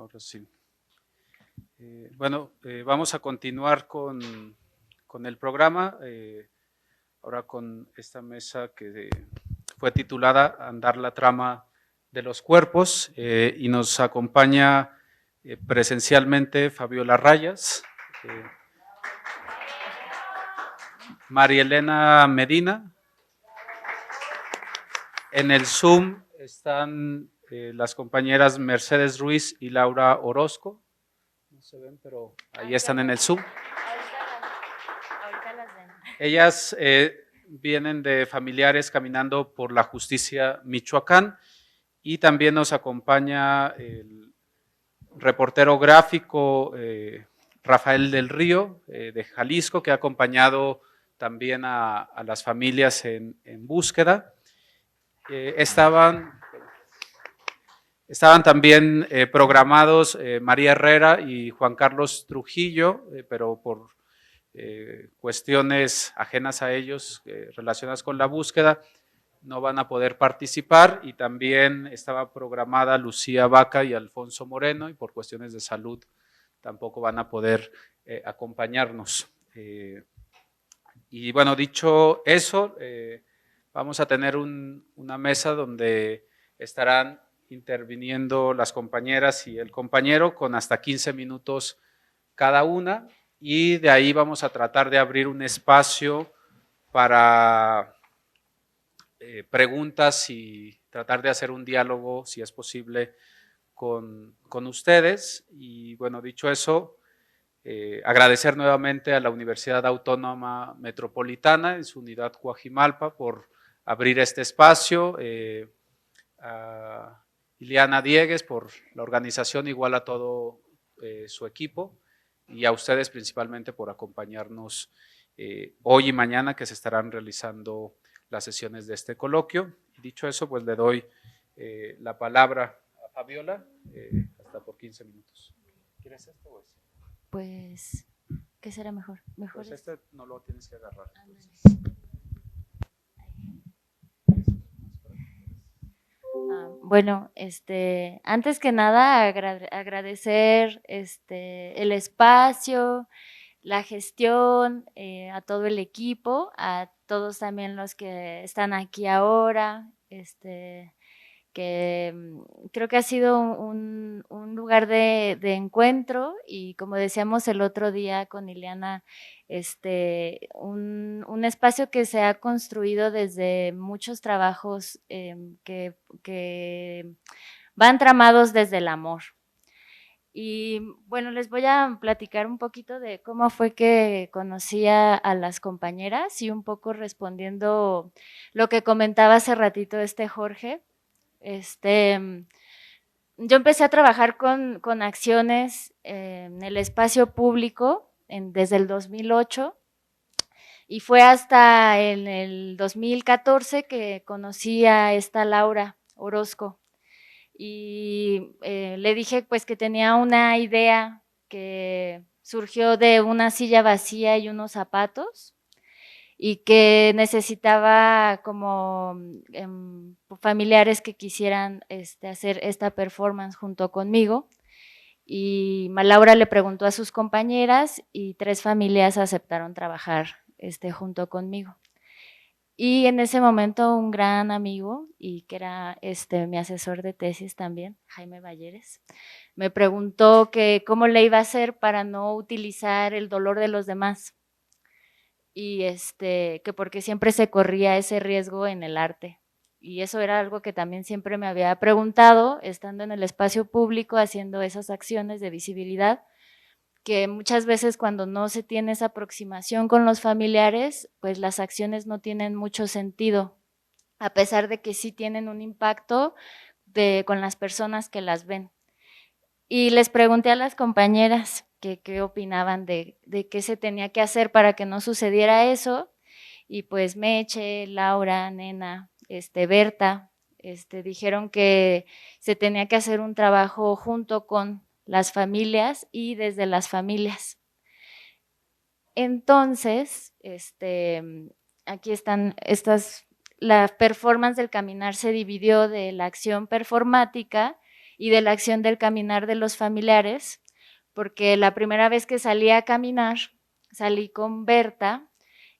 Ahora sí. Vamos a continuar con el programa, ahora con esta mesa que fue titulada Andar la trama de los cuerpos, y nos acompaña presencialmente Fabiola Rayas, María Elena Medina. En el Zoom están las compañeras Mercedes Ruiz y Laura Orozco. No se ven, pero ahí están en el Zoom. Ahorita las ven. Ellas vienen de Familiares Caminando por la Justicia Michoacán, y también nos acompaña el reportero gráfico Rafael del Río, de Jalisco, que ha acompañado también a las familias en búsqueda. Estaban también programados María Herrera y Juan Carlos Trujillo, pero por cuestiones ajenas a ellos, relacionadas con la búsqueda, no van a poder participar, y también estaba programada Lucía Vaca y Alfonso Moreno, y por cuestiones de salud tampoco van a poder acompañarnos. Y bueno, dicho eso, vamos a tener una mesa donde estarán interviniendo las compañeras y el compañero con hasta 15 minutos cada una, y de ahí vamos a tratar de abrir un espacio para preguntas y tratar de hacer un diálogo, si es posible, con ustedes. Y bueno, dicho eso, agradecer nuevamente a la Universidad Autónoma Metropolitana en su unidad Coajimalpa por abrir este espacio, a Ileana Diegues por la organización, igual a todo su equipo, y a ustedes principalmente por acompañarnos hoy y mañana, que se estarán realizando las sesiones de este coloquio. Y dicho eso, pues le doy la palabra a Fabiola, hasta por 15 minutos. ¿Quieres esto o ese? Pues, ¿qué será mejor? Mejor pues este no lo tienes que agarrar. Bueno, antes que nada agradecer el espacio, la gestión, a todo el equipo, a todos también los que están aquí ahora, que creo que ha sido un lugar de encuentro, y como decíamos el otro día con Ileana, un espacio que se ha construido desde muchos trabajos que van tramados desde el amor. Y bueno, les voy a platicar un poquito de cómo fue que conocí a las compañeras, y un poco respondiendo lo que comentaba hace ratito Jorge. Yo empecé a trabajar con acciones en el espacio público desde el 2008, y fue hasta en el 2014 que conocí a esta Laura Orozco, y le dije pues que tenía una idea que surgió de una silla vacía y unos zapatos, y que necesitaba como familiares que quisieran hacer esta performance junto conmigo. Y Laura le preguntó a sus compañeras, y 3 familias aceptaron trabajar junto conmigo. Y en ese momento un gran amigo, y que era mi asesor de tesis también, Jaime Balleres, me preguntó que cómo le iba a hacer para no utilizar el dolor de los demás, y que porque siempre se corría ese riesgo en el arte. Y eso era algo que también siempre me había preguntado, estando en el espacio público, haciendo esas acciones de visibilidad, que muchas veces cuando no se tiene esa aproximación con los familiares, pues las acciones no tienen mucho sentido, a pesar de que sí tienen un impacto con las personas que las ven. Y les pregunté a las compañeras qué opinaban de qué se tenía que hacer para que no sucediera eso, y pues Meche, Laura, Nena, Berta, dijeron que se tenía que hacer un trabajo junto con las familias y desde las familias. Entonces, aquí están la performance del caminar se dividió de la acción performática y de la acción del caminar de los familiares, porque la primera vez que salí a caminar, salí con Berta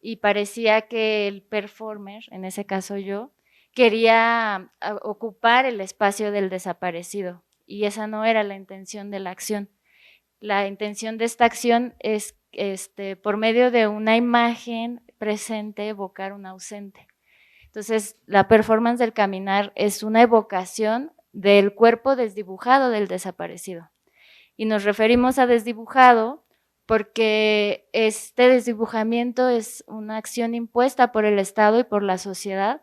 y parecía que el performer, en ese caso yo, quería ocupar el espacio del desaparecido, y esa no era la intención de la acción. La intención de esta acción es, por medio de una imagen presente, evocar un ausente. Entonces, la performance del caminar es una evocación del cuerpo desdibujado del desaparecido. Y nos referimos a desdibujado porque este desdibujamiento es una acción impuesta por el Estado y por la sociedad,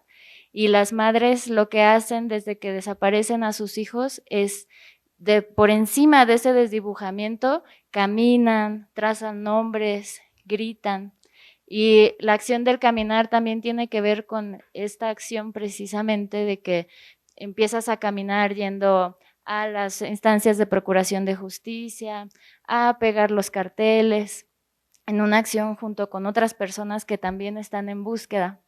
y las madres lo que hacen desde que desaparecen a sus hijos es, por encima de ese desdibujamiento, caminan, trazan nombres, gritan. Y la acción del caminar también tiene que ver con esta acción precisamente de que empiezas a caminar yendo a las instancias de procuración de justicia, a pegar los carteles, en una acción junto con otras personas que también están en búsqueda.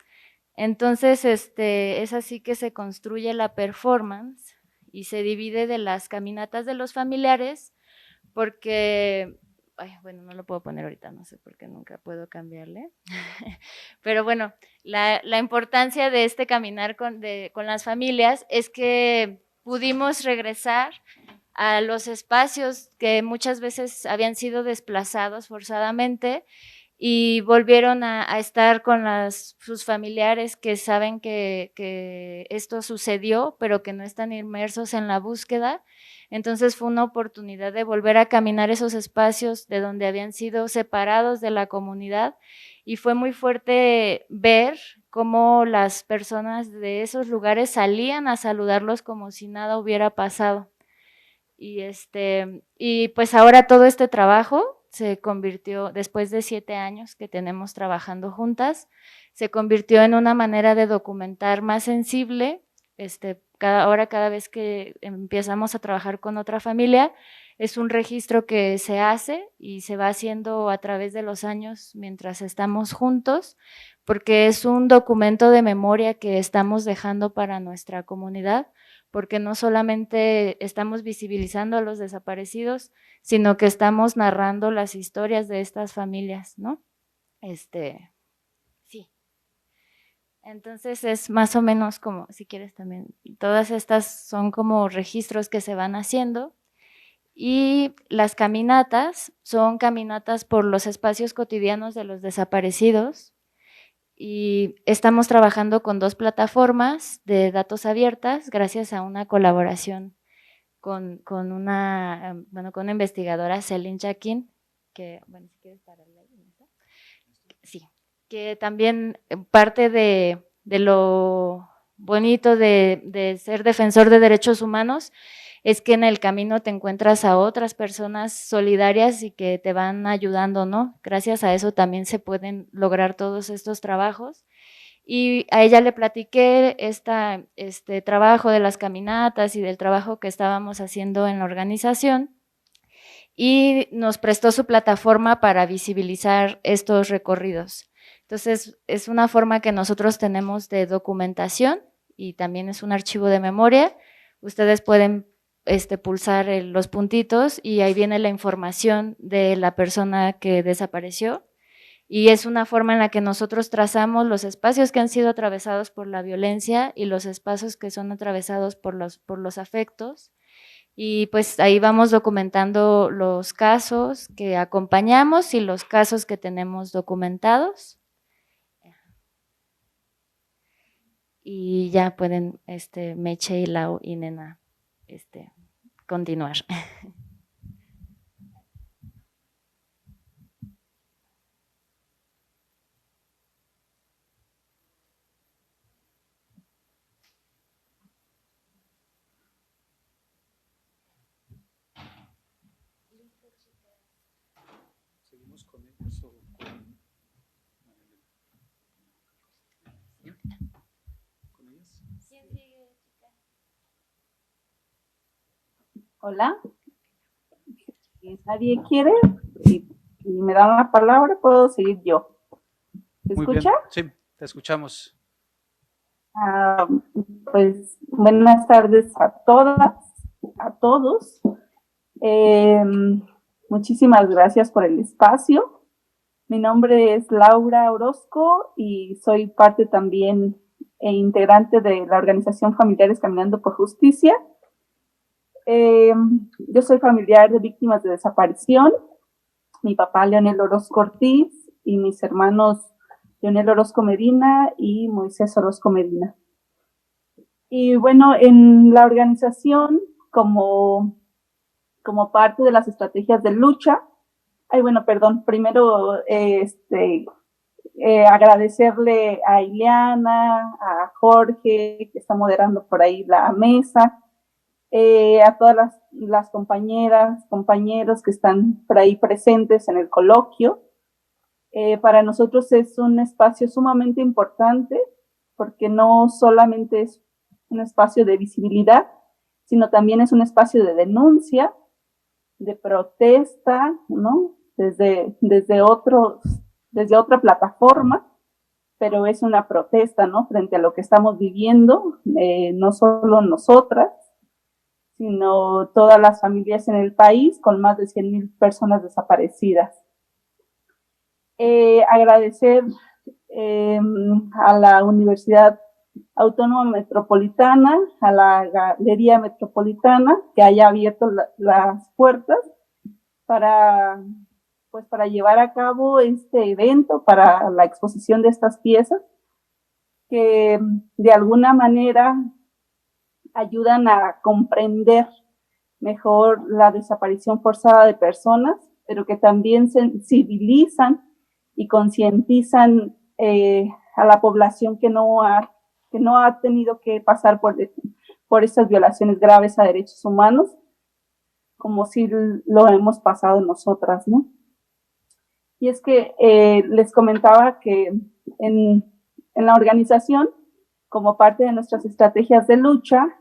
Entonces, es así que se construye la performance y se divide de las caminatas de los familiares, porque, bueno, no lo puedo poner ahorita, no sé por qué nunca puedo cambiarle, pero bueno, la importancia de este caminar con las familias es que pudimos regresar a los espacios que muchas veces habían sido desplazados forzadamente, y volvieron a estar con sus familiares que saben que esto sucedió, pero que no están inmersos en la búsqueda. Entonces fue una oportunidad de volver a caminar esos espacios de donde habían sido separados de la comunidad, y fue muy fuerte ver cómo las personas de esos lugares salían a saludarlos como si nada hubiera pasado. Y pues ahora todo este trabajo se convirtió, después de 7 años que tenemos trabajando juntas, se convirtió en una manera de documentar más sensible. Ahora cada vez que empezamos a trabajar con otra familia, es un registro que se hace y se va haciendo a través de los años mientras estamos juntos, porque es un documento de memoria que estamos dejando para nuestra comunidad, porque no solamente estamos visibilizando a los desaparecidos, sino que estamos narrando las historias de estas familias, ¿no? Sí. Entonces es más o menos como, si quieres también, todas estas son como registros que se van haciendo, y las caminatas son caminatas por los espacios cotidianos de los desaparecidos, y estamos trabajando con 2 plataformas de datos abiertas gracias a una colaboración con una investigadora, Celine Jacquin, que, bueno, si quieres pararle ahí, ¿no? Sí, que también parte de lo bonito de ser defensor de derechos humanos es que en el camino te encuentras a otras personas solidarias y que te van ayudando, ¿no? Gracias a eso también se pueden lograr todos estos trabajos. Y a ella le platiqué este trabajo de las caminatas y del trabajo que estábamos haciendo en la organización, y nos prestó su plataforma para visibilizar estos recorridos. Entonces, es una forma que nosotros tenemos de documentación y también es un archivo de memoria. Ustedes pueden pulsar los puntitos y ahí viene la información de la persona que desapareció, y es una forma en la que nosotros trazamos los espacios que han sido atravesados por la violencia y los espacios que son atravesados por los afectos, y pues ahí vamos documentando los casos que acompañamos y los casos que tenemos documentados. Y ya pueden Meche y Lau y Nena continuar. ¿Seguimos con ellos o con ellas? Hola. Si nadie quiere y me dan la palabra, puedo seguir yo. ¿Se escucha? Sí, te escuchamos. Pues buenas tardes a todas. a todos. Muchísimas gracias por el espacio. Mi nombre es Laura Orozco y soy parte también e integrante de la organización Familiares Caminando por Justicia. Yo soy familiar de víctimas de desaparición. Mi papá, Leonel Orozco Ortiz, y mis hermanos Leonel Orozco Medina y Moisés Orozco Medina. Y bueno, en la organización, como parte de las estrategias de lucha, primero agradecerle a Ileana, a Jorge, que está moderando por ahí la mesa, a todas las compañeras, compañeros que están por ahí presentes en el coloquio. Para nosotros es un espacio sumamente importante porque no solamente es un espacio de visibilidad, sino también es un espacio de denuncia, de protesta, ¿no? Desde otra plataforma, pero es una protesta, ¿no? Frente a lo que estamos viviendo, no solo nosotras, sino todas las familias en el país con más de 100,000 personas desaparecidas. Agradecer a la Universidad Autónoma Metropolitana, a la Galería Metropolitana, que haya abierto las puertas para llevar a cabo este evento, para la exposición de estas piezas, que de alguna manera ayudan a comprender mejor la desaparición forzada de personas, pero que también sensibilizan y concientizan a la población que no ha tenido que pasar por estas violaciones graves a derechos humanos, como si lo hemos pasado nosotras, ¿no? Y es que les comentaba que en la organización, como parte de nuestras estrategias de lucha,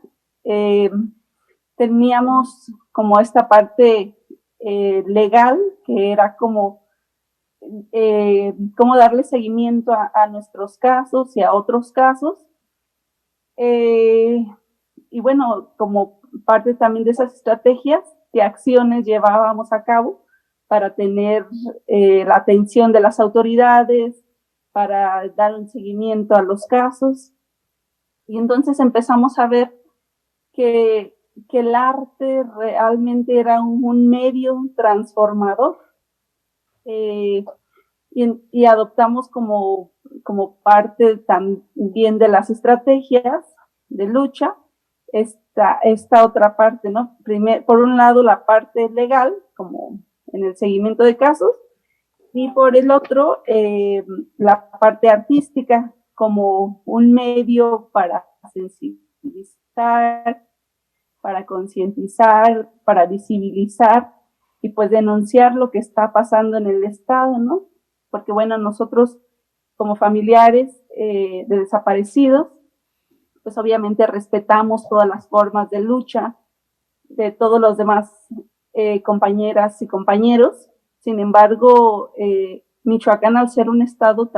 teníamos como esta parte legal, que era como darle seguimiento a nuestros casos y a otros casos. Y bueno, como parte también de esas estrategias, qué acciones llevábamos a cabo para tener la atención de las autoridades, para dar un seguimiento a los casos. Y entonces empezamos a ver que el arte realmente era un medio transformador. Y adoptamos como parte también de las estrategias de lucha esta otra parte, ¿no? Por un lado, la parte legal, como en el seguimiento de casos, y por el otro, la parte artística, como un medio para sensibilizar, para concientizar, para visibilizar y pues denunciar lo que está pasando en el Estado, ¿no? Porque bueno, nosotros como familiares de desaparecidos, pues obviamente respetamos todas las formas de lucha de todos los demás compañeras y compañeros. Sin embargo, Michoacán, al ser un estado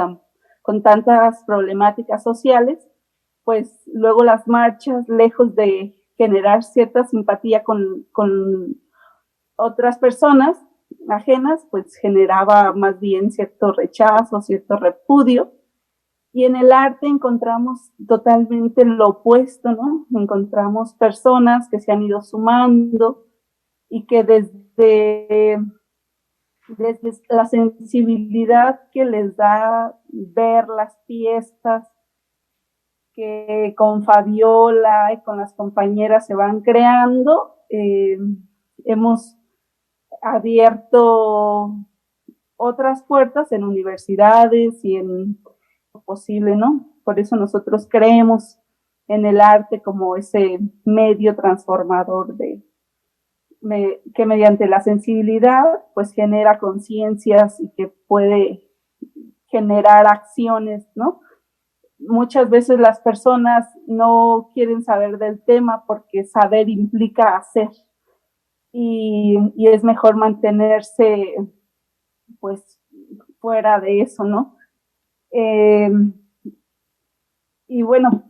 con tantas problemáticas sociales, pues luego las marchas, lejos de generar cierta simpatía con otras personas ajenas, pues generaba más bien cierto rechazo, cierto repudio. Y en el arte encontramos totalmente lo opuesto, ¿no? Encontramos personas que se han ido sumando y que desde la sensibilidad que les da ver las piezas que con Fabiola y con las compañeras se van creando, hemos abierto otras puertas en universidades y en lo posible, ¿no? Por eso nosotros creemos en el arte como ese medio transformador que mediante la sensibilidad pues genera conciencias y que puede generar acciones, ¿no? Muchas veces las personas no quieren saber del tema porque saber implica hacer y es mejor mantenerse pues fuera de eso, ¿no? Y bueno,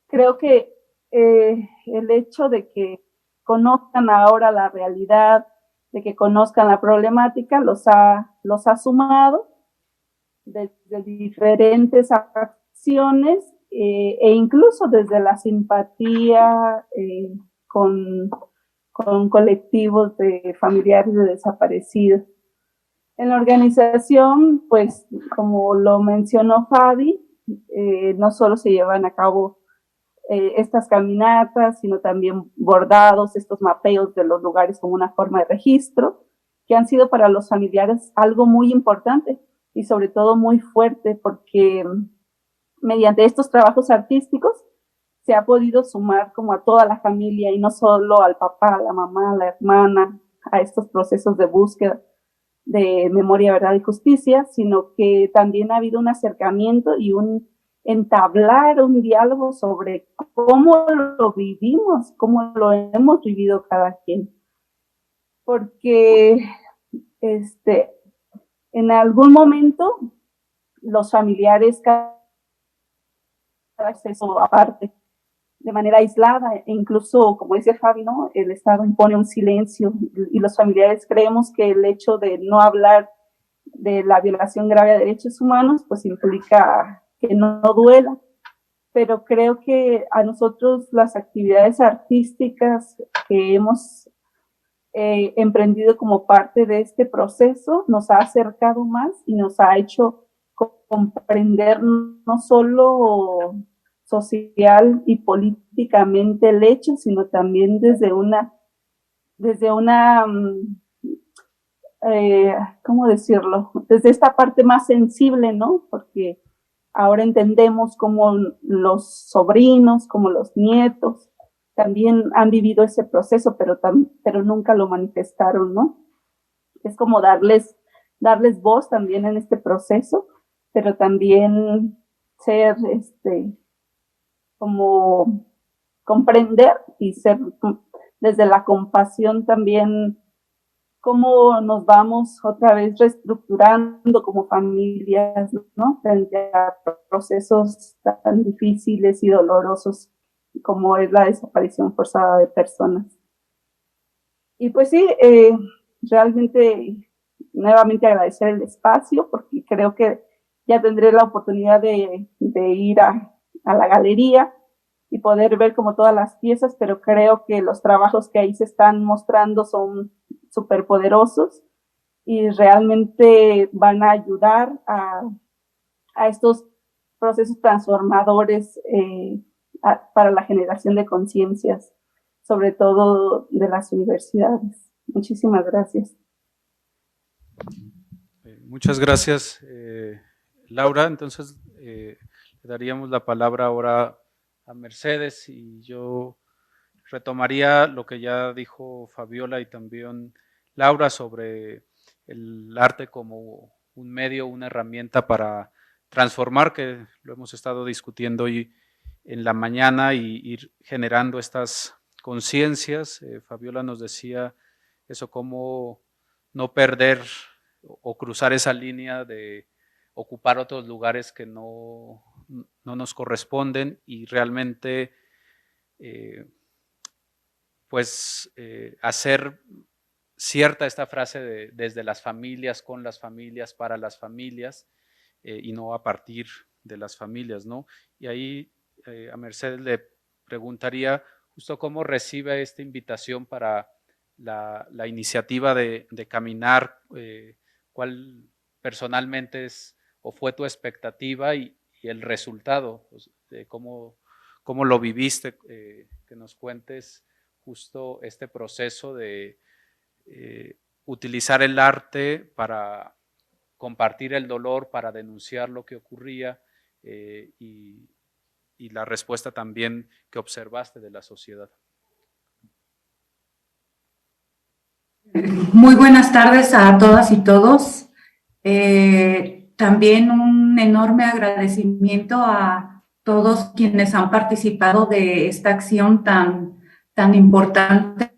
creo que el hecho de que conozcan ahora la realidad, de que conozcan la problemática, los ha sumado desde diferentes acciones e incluso desde la simpatía con colectivos de familiares de desaparecidos. En la organización, pues como lo mencionó Fabi, no solo se llevan a cabo estas caminatas, sino también bordados, estos mapeos de los lugares como una forma de registro, que han sido para los familiares algo muy importante y sobre todo muy fuerte, porque mediante estos trabajos artísticos se ha podido sumar como a toda la familia y no solo al papá, a la mamá, a la hermana, a estos procesos de búsqueda de memoria, verdad y justicia, sino que también ha habido un acercamiento y un entablar un diálogo sobre cómo lo vivimos, cómo lo hemos vivido cada quien. Porque en algún momento los familiares cada acceso aparte, de manera aislada, e incluso, como decía Fabi, ¿no? El Estado impone un silencio y los familiares creemos que el hecho de no hablar de la violación grave de derechos humanos, pues implica que no duela, pero creo que a nosotros las actividades artísticas que hemos emprendido como parte de este proceso nos ha acercado más y nos ha hecho comprender no solo social y políticamente el hecho, sino también desde una ¿cómo decirlo? Desde esta parte más sensible, ¿no? Porque ahora entendemos cómo los sobrinos, como los nietos, también han vivido ese proceso, pero nunca lo manifestaron, ¿no? Es como darles voz también en este proceso, pero también ser, como comprender y ser desde la compasión también cómo nos vamos otra vez reestructurando como familias, ¿no? Frente a procesos tan difíciles y dolorosos como es la desaparición forzada de personas. Y pues sí, realmente nuevamente agradecer el espacio, porque creo que ya tendré la oportunidad de ir a la galería y poder ver como todas las piezas, pero creo que los trabajos que ahí se están mostrando son súper poderosos y realmente van a ayudar a estos procesos transformadores para la generación de conciencias, sobre todo de las universidades. Muchísimas gracias. Muchas gracias, Laura. Entonces, le daríamos la palabra ahora a Mercedes y yo retomaría lo que ya dijo Fabiola y también Laura sobre el arte como un medio, una herramienta para transformar, que lo hemos estado discutiendo hoy en la mañana y ir generando estas conciencias. Fabiola nos decía eso, cómo no perder o cruzar esa línea de ocupar otros lugares que no nos corresponden y realmente hacer cierta esta frase de desde las familias, con las familias, para las familias y no a partir de las familias, ¿no? Y ahí a Mercedes le preguntaría justo cómo recibe esta invitación para la iniciativa de caminar, cuál personalmente es o fue tu expectativa y el resultado, pues, de cómo lo viviste, que nos cuentes justo este proceso de utilizar el arte para compartir el dolor, para denunciar lo que ocurría y la respuesta también que observaste de la sociedad. Muy buenas tardes a todas y todos. También un enorme agradecimiento a todos quienes han participado de esta acción tan importante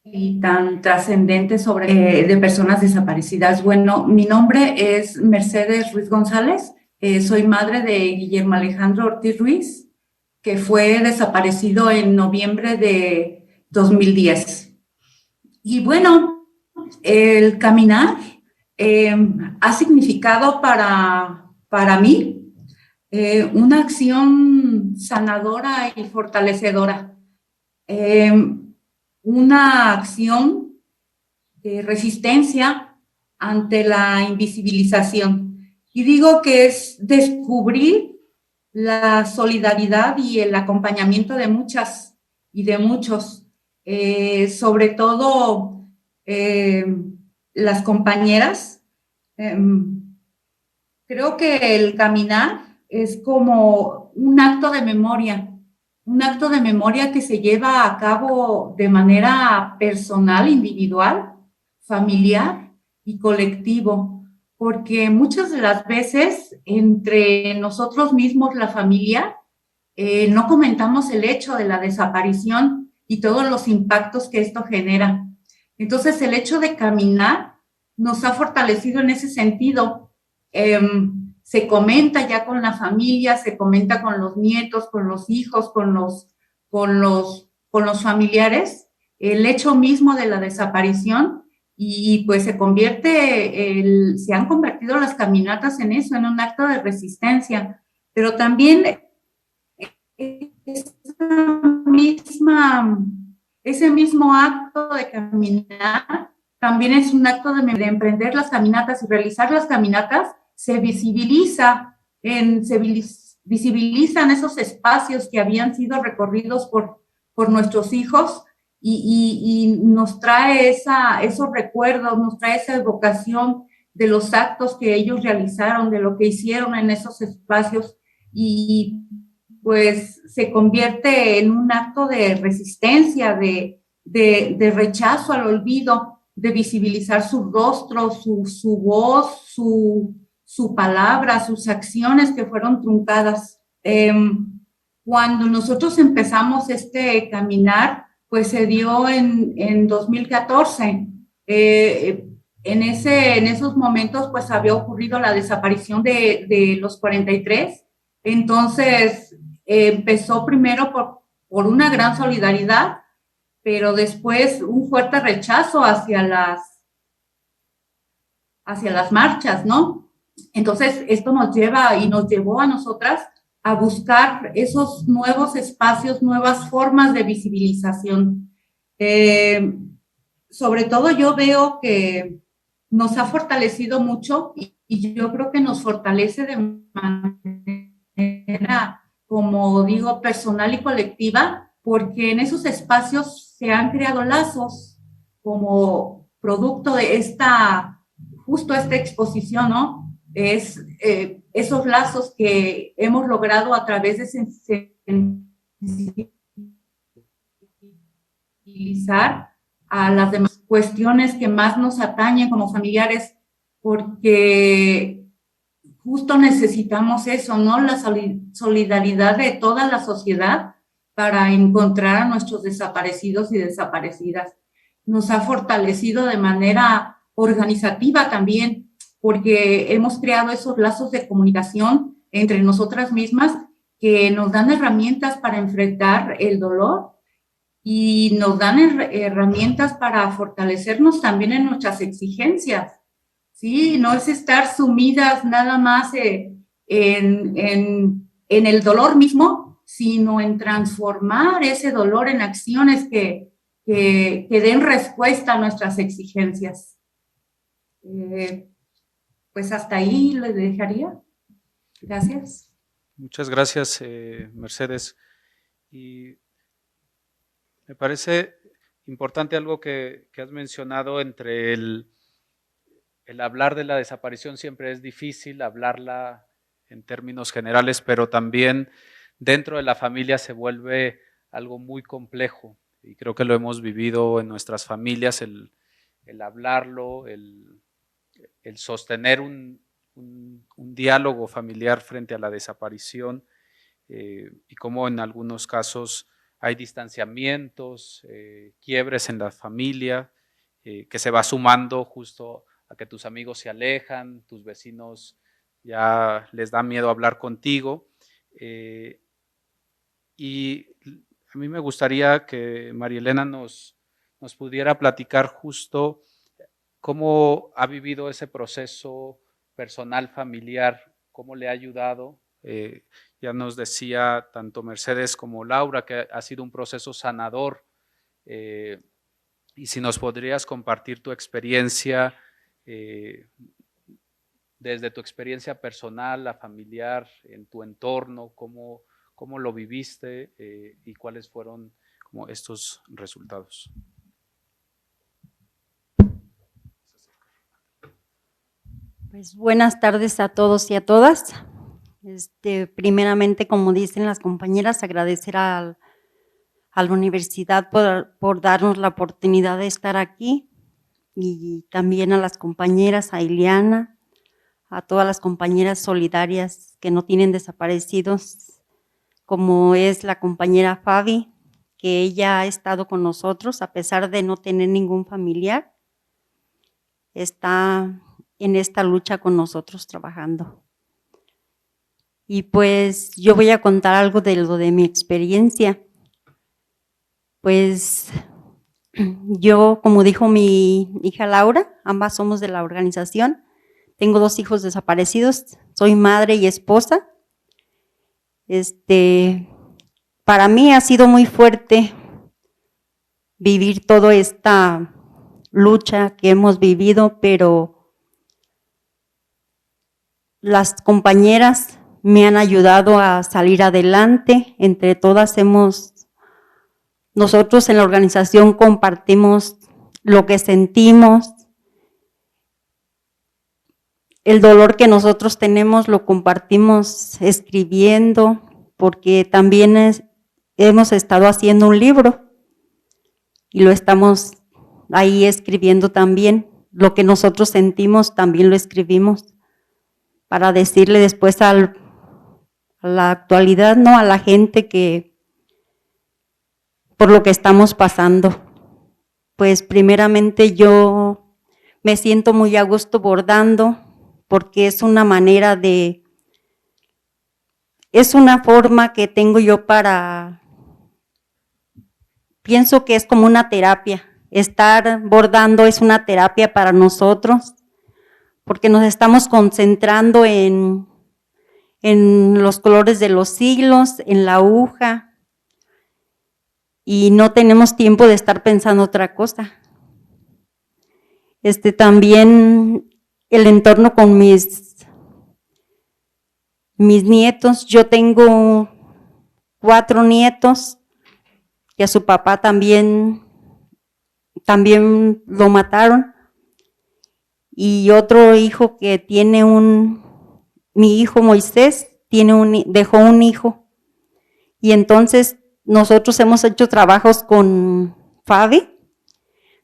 y tan trascendente de personas desaparecidas. Bueno, mi nombre es Mercedes Ruiz González, soy madre de Guillermo Alejandro Ortiz Ruiz, que fue desaparecido en noviembre de 2010. Y bueno, el caminar ha significado para mí una acción sanadora y fortalecedora. Una acción de resistencia ante la invisibilización. Y digo que es descubrir la solidaridad y el acompañamiento de muchas y de muchos, sobre todo las compañeras. Creo que el caminar es como un acto de memoria que se lleva a cabo de manera personal, individual, familiar y colectivo, porque muchas de las veces entre nosotros mismos, la familia, no comentamos el hecho de la desaparición y todos los impactos que esto genera. Entonces, el hecho de caminar nos ha fortalecido en ese sentido. Se comenta ya con la familia, se comenta con los nietos, con los hijos, con los familiares, el hecho mismo de la desaparición, y pues se han convertido las caminatas en eso, en un acto de resistencia, pero también ese mismo acto de caminar también es un acto de emprender las caminatas y realizar las caminatas. Se visibilizan esos espacios que habían sido recorridos por nuestros hijos y nos trae esos recuerdos, nos trae esa evocación de los actos que ellos realizaron, de lo que hicieron en esos espacios, y pues se convierte en un acto de resistencia, de rechazo al olvido, de visibilizar su rostro, su voz, su palabra, sus acciones que fueron truncadas. Cuando nosotros empezamos este caminar, pues se dio en 2014. En esos momentos, pues había ocurrido la desaparición de los 43. Entonces, empezó primero por una gran solidaridad, pero después un fuerte rechazo hacia las marchas, ¿no? Entonces, esto nos llevó a nosotras a buscar esos nuevos espacios, nuevas formas de visibilización. Sobre todo yo veo que nos ha fortalecido mucho y yo creo que nos fortalece de manera, como digo, personal y colectiva, porque en esos espacios se han creado lazos como producto de justo esta exposición, ¿no? Esos lazos que hemos logrado a través de sensibilizar a las demás cuestiones que más nos atañen como familiares, porque justo necesitamos eso, ¿no? La solidaridad de toda la sociedad para encontrar a nuestros desaparecidos y desaparecidas. Nos ha fortalecido de manera organizativa también, porque hemos creado esos lazos de comunicación entre nosotras mismas que nos dan herramientas para enfrentar el dolor y nos dan herramientas para fortalecernos también en nuestras exigencias. Sí, no es estar sumidas nada más en el dolor mismo, sino en transformar ese dolor en acciones que den respuesta a nuestras exigencias. Pues hasta ahí le dejaría. Gracias. Muchas gracias, Mercedes. Y me parece importante algo que has mencionado entre el hablar de la desaparición. Siempre es difícil hablarla en términos generales, pero también dentro de la familia se vuelve algo muy complejo, y creo que lo hemos vivido en nuestras familias, el hablarlo, el sostener un diálogo familiar frente a la desaparición, y cómo en algunos casos hay distanciamientos, quiebres en la familia, que se va sumando justo a que tus amigos se alejan, tus vecinos ya les da miedo hablar contigo, Y a mí me gustaría que María Elena nos pudiera platicar justo cómo ha vivido ese proceso personal, familiar, cómo le ha ayudado. Ya nos decía tanto Mercedes como Laura que ha sido un proceso sanador. Y si nos podrías compartir tu experiencia, desde tu experiencia personal, la familiar, en tu entorno, cómo lo viviste y cuáles fueron como estos resultados. Pues buenas tardes a todos y a todas. Primeramente, como dicen las compañeras, agradecer a la universidad por darnos la oportunidad de estar aquí, y también a las compañeras, a Ileana, a todas las compañeras solidarias que no tienen desaparecidos, como es la compañera Fabi, que ella ha estado con nosotros a pesar de no tener ningún familiar, está en esta lucha con nosotros trabajando. Y pues yo voy a contar algo de lo de mi experiencia. Pues yo, como dijo mi hija Laura, ambas somos de la organización, tengo 2 hijos desaparecidos, soy madre y esposa. Para mí ha sido muy fuerte vivir toda esta lucha que hemos vivido, pero las compañeras me han ayudado a salir adelante. Entre todas nosotros en la organización compartimos lo que sentimos, el dolor que nosotros tenemos lo compartimos escribiendo, porque también hemos estado haciendo un libro y lo estamos ahí escribiendo también. Lo que nosotros sentimos también lo escribimos para decirle después a la actualidad, ¿no?, a la gente que por lo que estamos pasando. Pues primeramente yo me siento muy a gusto bordando, porque es una manera es una forma que tengo yo pienso que es como una terapia. Estar bordando es una terapia para nosotros, porque nos estamos concentrando en los colores de los hilos, en la aguja, y no tenemos tiempo de estar pensando otra cosa. También el entorno con mis nietos. Yo tengo 4 nietos que a su papá también lo mataron, y otro hijo que tiene mi hijo Moisés dejó un hijo, y entonces nosotros hemos hecho trabajos con Fabi,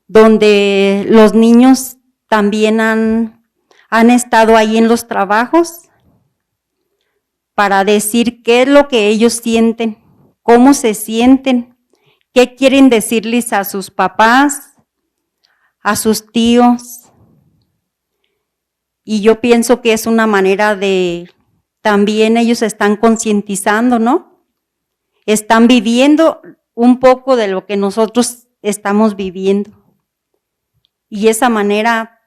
donde los niños también han estado ahí en los trabajos para decir qué es lo que ellos sienten, cómo se sienten, qué quieren decirles a sus papás, a sus tíos. Y yo pienso que es una manera también ellos están concientizando, ¿no? Están viviendo un poco de lo que nosotros estamos viviendo. Y esa manera,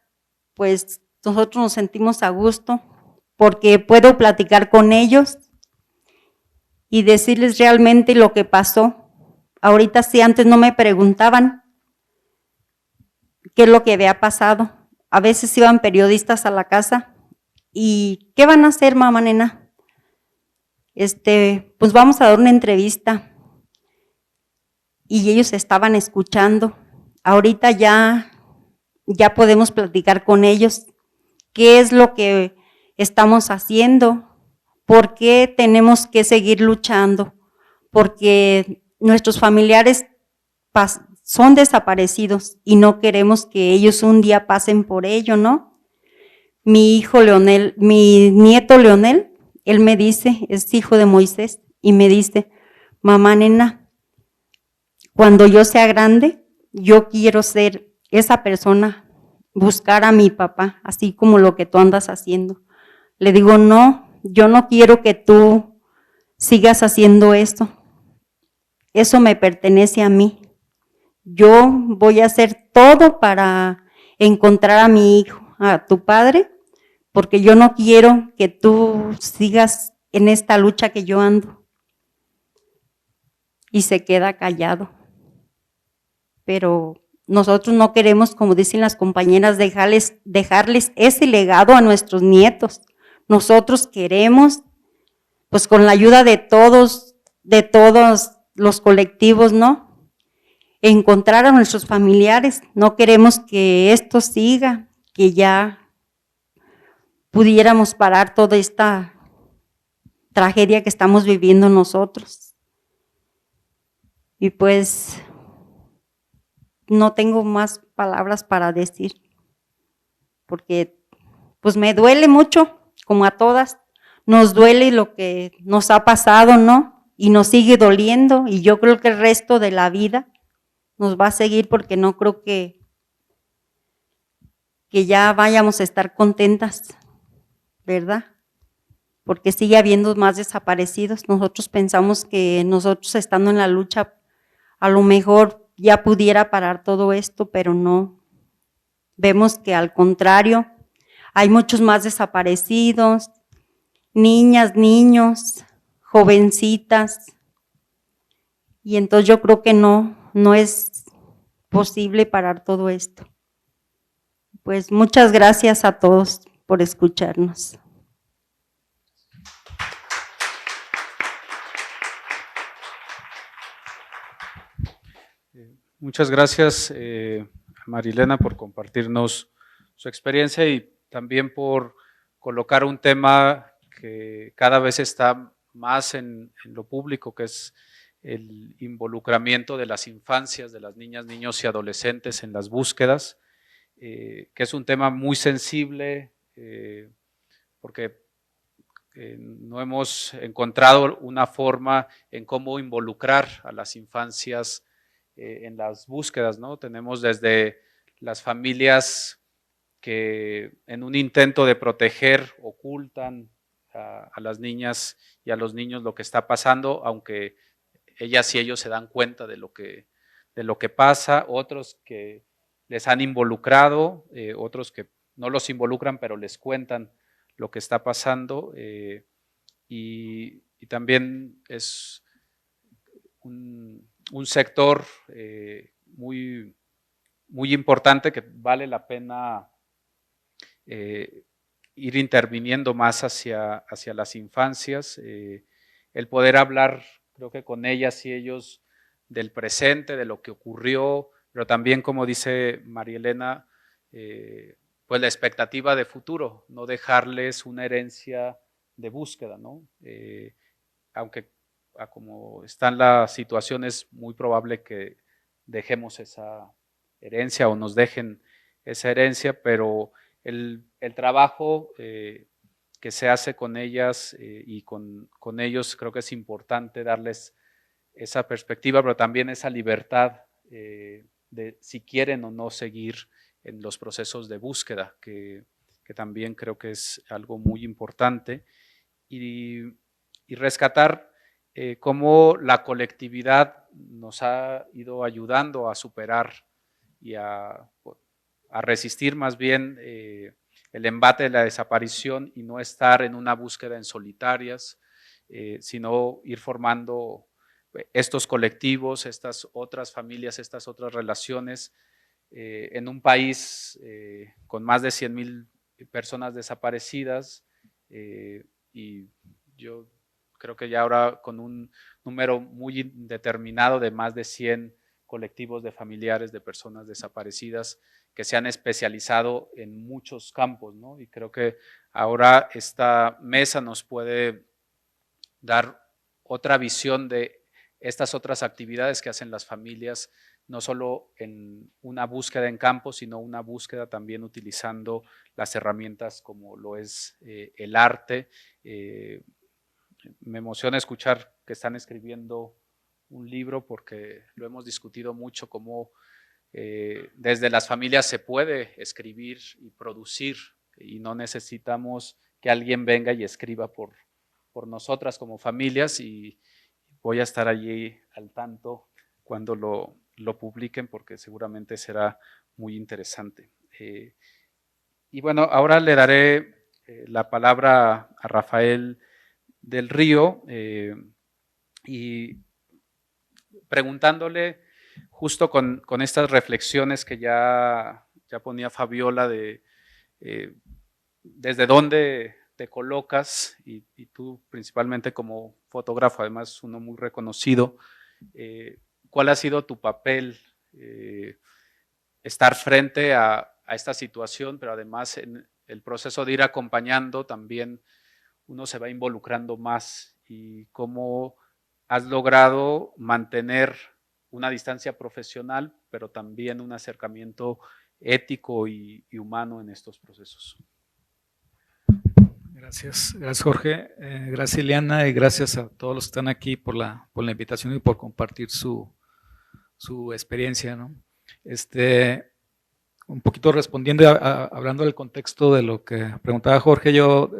pues nosotros nos sentimos a gusto, porque puedo platicar con ellos y decirles realmente lo que pasó. Ahorita sí, antes no me preguntaban qué es lo que había pasado. A veces iban periodistas a la casa y ¿qué van a hacer, mamá, nena? Pues vamos a dar una entrevista. Y ellos estaban escuchando. Ahorita ya podemos platicar con ellos qué es lo que estamos haciendo, por qué tenemos que seguir luchando, porque nuestros familiares son desaparecidos y no queremos que ellos un día pasen por ello, ¿no? Mi nieto Leonel, él me dice, es hijo de Moisés, y me dice, mamá, nena, cuando yo sea grande, yo quiero ser esa persona, buscar a mi papá, así como lo que tú andas haciendo. Le digo, no, yo no quiero que tú sigas haciendo esto. eso me pertenece a mí. Yo voy a hacer todo para encontrar a mi hijo, a tu padre, porque yo no quiero que tú sigas en esta lucha que yo ando. Y se queda callado. Pero nosotros no queremos, como dicen las compañeras, dejarles ese legado a nuestros nietos. Nosotros queremos, pues con la ayuda de todos los colectivos, ¿no? Encontrar a nuestros familiares. No queremos que esto siga, que ya pudiéramos parar toda esta tragedia que estamos viviendo nosotros. Y pues no tengo más palabras para decir, porque pues me duele mucho, como a todas, nos duele lo que nos ha pasado, ¿no? Y nos sigue doliendo, y yo creo que el resto de la vida nos va a seguir, porque no creo que ya vayamos a estar contentas, ¿verdad? Porque sigue habiendo más desaparecidos. Nosotros pensamos que nosotros estando en la lucha, a lo mejor ya pudiera parar todo esto, pero no. Vemos que al contrario, hay muchos más desaparecidos, niñas, niños, jovencitas, y entonces yo creo que no es posible parar todo esto. Pues muchas gracias a todos por escucharnos. Muchas gracias, Marilena, por compartirnos su experiencia y también por colocar un tema que cada vez está más en lo público, que es el involucramiento de las infancias, de las niñas, niños y adolescentes en las búsquedas, que es un tema muy sensible, porque no hemos encontrado una forma en cómo involucrar a las infancias en las búsquedas, ¿no? Tenemos desde las familias que en un intento de proteger ocultan a las niñas y a los niños lo que está pasando, aunque ellas y ellos se dan cuenta de lo que pasa, otros que les han involucrado, otros que no los involucran pero les cuentan lo que está pasando, y también es un sector muy, muy importante que vale la pena ir interviniendo más hacia las infancias, el poder hablar, creo que con ellas y ellos, del presente, de lo que ocurrió, pero también, como dice María Elena, pues la expectativa de futuro, no dejarles una herencia de búsqueda, ¿no? Aunque como están las situaciones, es muy probable que dejemos esa herencia o nos dejen esa herencia, pero el trabajo que se hace con ellas y con ellos, creo que es importante darles esa perspectiva, pero también esa libertad de si quieren o no seguir en los procesos de búsqueda, que también creo que es algo muy importante, y rescatar cómo la colectividad nos ha ido ayudando a superar y a resistir más bien el embate de la desaparición y no estar en una búsqueda en solitarias, sino ir formando estos colectivos, estas otras familias, estas otras relaciones en un país con más de 100,000 personas desaparecidas, y yo creo que ya ahora con un número muy determinado de más de 100 colectivos de familiares de personas desaparecidas que se han especializado en muchos campos, ¿no? Y creo que ahora esta mesa nos puede dar otra visión de estas otras actividades que hacen las familias, no solo en una búsqueda en campo, sino una búsqueda también utilizando las herramientas como lo es el arte. Me emociona escuchar que están escribiendo un libro porque lo hemos discutido mucho, cómo desde las familias se puede escribir y producir y no necesitamos que alguien venga y escriba por nosotras como familias, y voy a estar allí al tanto cuando lo publiquen, porque seguramente será muy interesante. Y bueno, ahora le daré la palabra a Rafael del Río y preguntándole justo con estas reflexiones que ya ponía Fabiola de desde dónde te colocas y tú principalmente como fotógrafo, además uno muy reconocido, ¿cuál ha sido tu papel? Estar frente a esta situación, pero además en el proceso de ir acompañando también uno se va involucrando más y cómo has logrado mantener una distancia profesional, pero también un acercamiento ético y humano en estos procesos. Gracias Jorge, gracias Ileana y gracias a todos los que están aquí por la invitación y por compartir su experiencia, ¿no? Un poquito respondiendo, hablando del contexto de lo que preguntaba Jorge, yo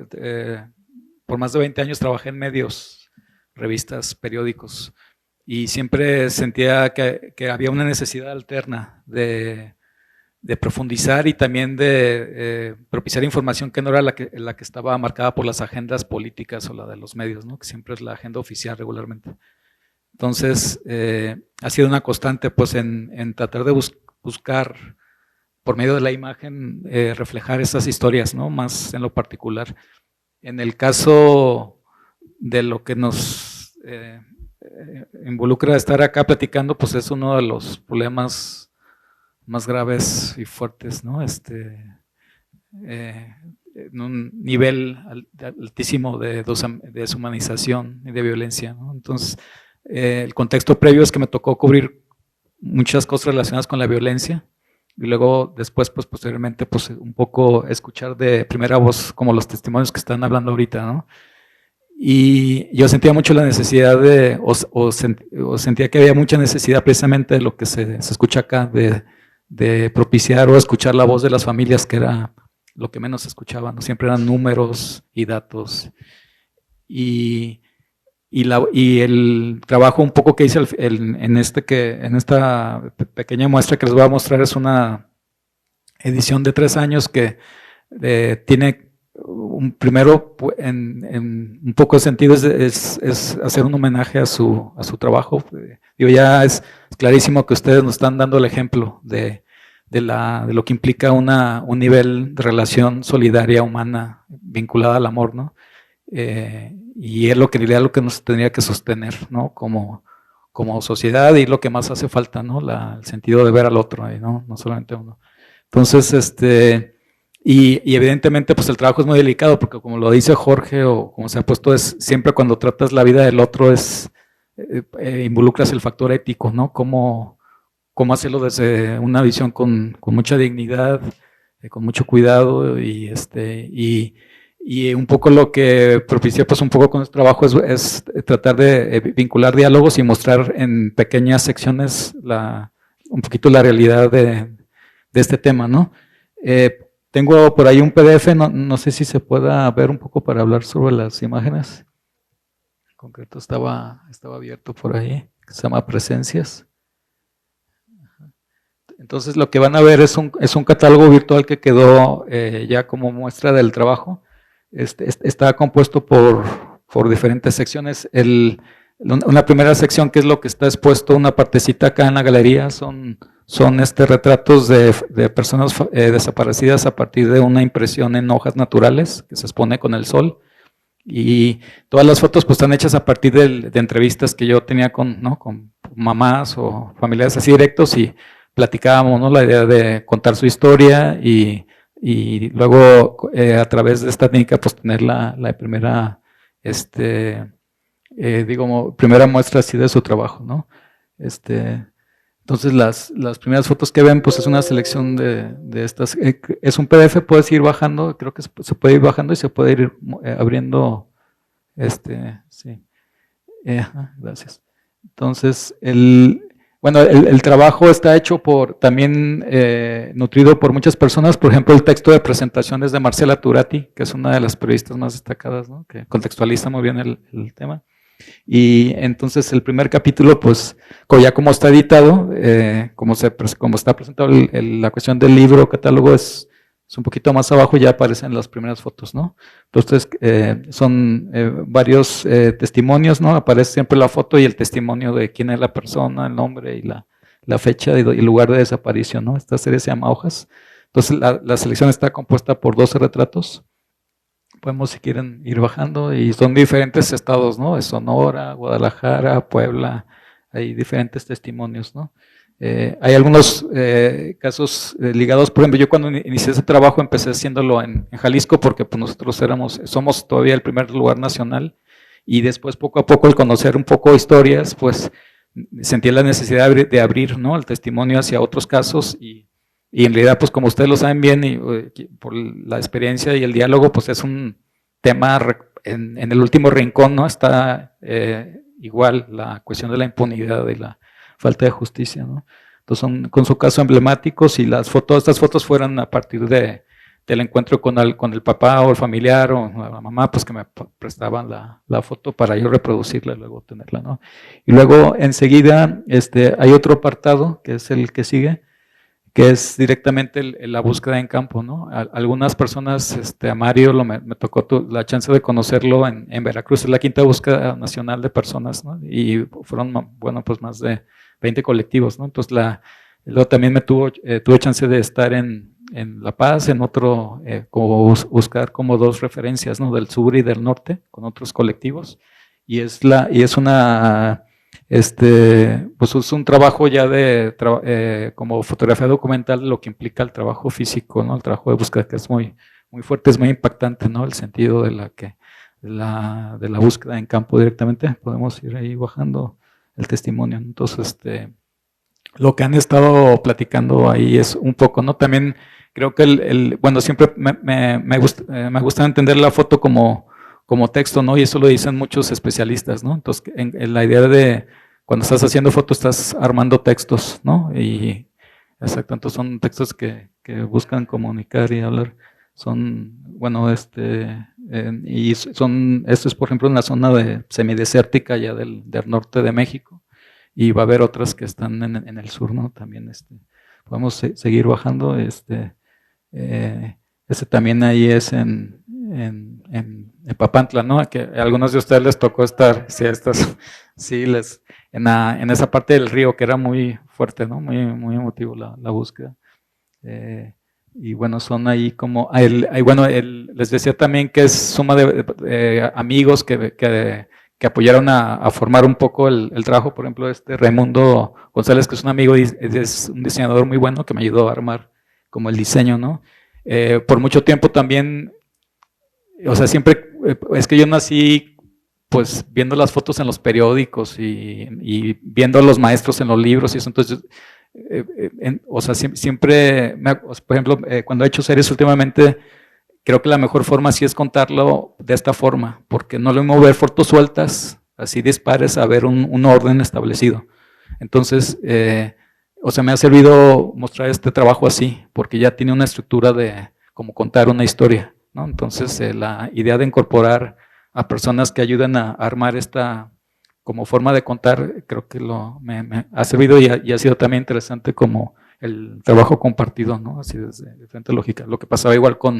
por más de 20 años trabajé en medios, revistas, periódicos, y siempre sentía que había una necesidad alterna de profundizar y también de propiciar información que no era la que estaba marcada por las agendas políticas o la de los medios, ¿no? Que siempre es la agenda oficial regularmente. Entonces, ha sido una constante pues en tratar de buscar por medio de la imagen reflejar esas historias, ¿no? Más en lo particular. En el caso de lo que nos involucra estar acá platicando, pues es uno de los problemas más graves y fuertes, ¿no? En un nivel altísimo de deshumanización y de violencia, ¿no? Entonces, el contexto previo es que me tocó cubrir muchas cosas relacionadas con la violencia y luego después, pues posteriormente, pues un poco escuchar de primera voz como los testimonios que están hablando ahorita, ¿no? Y yo sentía mucho la necesidad sentía que había mucha necesidad precisamente de lo que se escucha acá, de propiciar o escuchar la voz de las familias, que era lo que menos se escuchaba, ¿no? Siempre eran números y datos. Y el trabajo un poco que hice en esta pequeña muestra que les voy a mostrar es una edición de 3 años que tiene primero en un poco de sentido es hacer un homenaje a su trabajo. Digo, ya es clarísimo que ustedes nos están dando el ejemplo de lo que implica un nivel de relación solidaria, humana, vinculada al amor, ¿no? Y es lo que nos tendría que sostener, ¿no? Como sociedad, y lo que más hace falta, ¿no? El sentido de ver al otro, ¿no? No solamente uno. Entonces, y evidentemente pues el trabajo es muy delicado porque como lo dice Jorge o como se ha puesto, es siempre cuando tratas la vida del otro involucras el factor ético, ¿no? Cómo hacerlo desde una visión con mucha dignidad, con mucho cuidado y un poco lo que propicié pues un poco con este trabajo es tratar de vincular diálogos y mostrar en pequeñas secciones un poquito la realidad de este tema, ¿no? Tengo por ahí un PDF, no sé si se pueda ver un poco para hablar sobre las imágenes. En concreto estaba abierto por ahí, que se llama Presencias. Entonces lo que van a ver es un catálogo virtual que quedó ya como muestra del trabajo. Está compuesto por diferentes secciones. Una primera sección, que es lo que está expuesto, una partecita acá en la galería, son retratos de personas desaparecidas a partir de una impresión en hojas naturales que se expone con el sol, y todas las fotos pues están hechas a partir de entrevistas que yo tenía con mamás o familiares así directos, y platicábamos, ¿no? La idea de contar su historia y luego a través de esta técnica pues tener la primera primera muestra así de su trabajo, ¿no? Entonces las primeras fotos que ven pues es una selección de estas, es un PDF, puedes ir bajando, creo que se puede ir bajando y se puede ir abriendo, sí, gracias. Entonces el trabajo está hecho también nutrido por muchas personas. Por ejemplo, el texto de presentación es de Marcela Turati, que es una de las periodistas más destacadas, ¿no? Que contextualiza muy bien el tema. Y entonces el primer capítulo, pues, ya como está editado, como está presentado la cuestión del libro, catálogo, es un poquito más abajo, ya aparecen las primeras fotos, ¿no? Entonces, son varios testimonios, ¿no? Aparece siempre la foto y el testimonio de quién es la persona, el nombre y la fecha y el lugar de desaparición, ¿no? Esta serie se llama Hojas. Entonces, la selección está compuesta por 12 retratos. Podemos, si quieren, ir bajando, y son diferentes estados, ¿no? De Sonora, Guadalajara, Puebla, hay diferentes testimonios, ¿no? Hay algunos casos ligados, por ejemplo, yo cuando inicié ese trabajo empecé haciéndolo en Jalisco, porque pues nosotros somos todavía el primer lugar nacional, y después poco a poco, al conocer un poco historias, pues sentí la necesidad de abrir, ¿no?, el testimonio hacia otros casos, y en realidad, pues como ustedes lo saben bien, y por la experiencia y el diálogo, pues es un tema en el último rincón, ¿no? Está igual la cuestión de la impunidad y la falta de justicia, ¿no? Entonces son con su caso emblemáticos, y estas fotos fueron a partir del encuentro con el papá o el familiar o la mamá, pues que me prestaban la foto para yo reproducirla y luego tenerla, ¿no? Y luego enseguida hay otro apartado, que es el que sigue, que es directamente la búsqueda en campo, ¿no? Algunas personas, a Mario me tocó la chance de conocerlo en Veracruz, es la quinta búsqueda nacional de personas, ¿no? Y fueron, bueno, pues más de 20 colectivos, ¿no? Entonces, luego también tuve chance de estar en La Paz, en otro, buscar como dos referencias, ¿no? Del sur y del norte, con otros colectivos, y es una... pues es un trabajo ya como fotografía documental, lo que implica el trabajo físico, ¿no? El trabajo de búsqueda, que es muy, muy fuerte, es muy impactante, ¿no? El sentido de la búsqueda en campo directamente. Podemos ir ahí bajando el testimonio. Entonces, lo que han estado platicando ahí es un poco, ¿no? También creo que bueno, siempre me gusta entender la foto como texto, ¿no? Y eso lo dicen muchos especialistas, ¿no? Entonces, en la idea de cuando estás haciendo fotos, estás armando textos, ¿no? Y exacto, entonces son textos que buscan comunicar y hablar. Son, bueno, esto es, por ejemplo, en la zona semidesértica ya del norte de México, y va a haber otras que están en el sur, ¿no? También, podemos seguir bajando, también ahí es en Papantla, ¿no? Que a algunos de ustedes les tocó estar, en esa parte del río, que era muy fuerte, ¿no? Muy, muy emotivo la búsqueda. Y bueno, son ahí como, les decía también que es suma de amigos que apoyaron a formar un poco el trabajo. Por ejemplo, Raimundo González, que es un amigo, es un diseñador muy bueno que me ayudó a armar como el diseño, ¿no? Por mucho tiempo también, o sea, siempre, es que yo nací pues viendo las fotos en los periódicos y viendo a los maestros en los libros y eso. Entonces, o sea, siempre, por ejemplo, cuando he hecho series últimamente, creo que la mejor forma sí es contarlo de esta forma, porque no lo mismo ver fotos sueltas, así dispares, a ver un orden establecido. Entonces, o sea, me ha servido mostrar este trabajo así, porque ya tiene una estructura de como contar una historia, ¿no? Entonces, la idea de incorporar a personas que ayuden a armar esta como forma de contar, creo que me ha servido, y ha sido también interesante como el trabajo compartido, ¿no? Así desde diferentes lógicas. Lo que pasaba igual por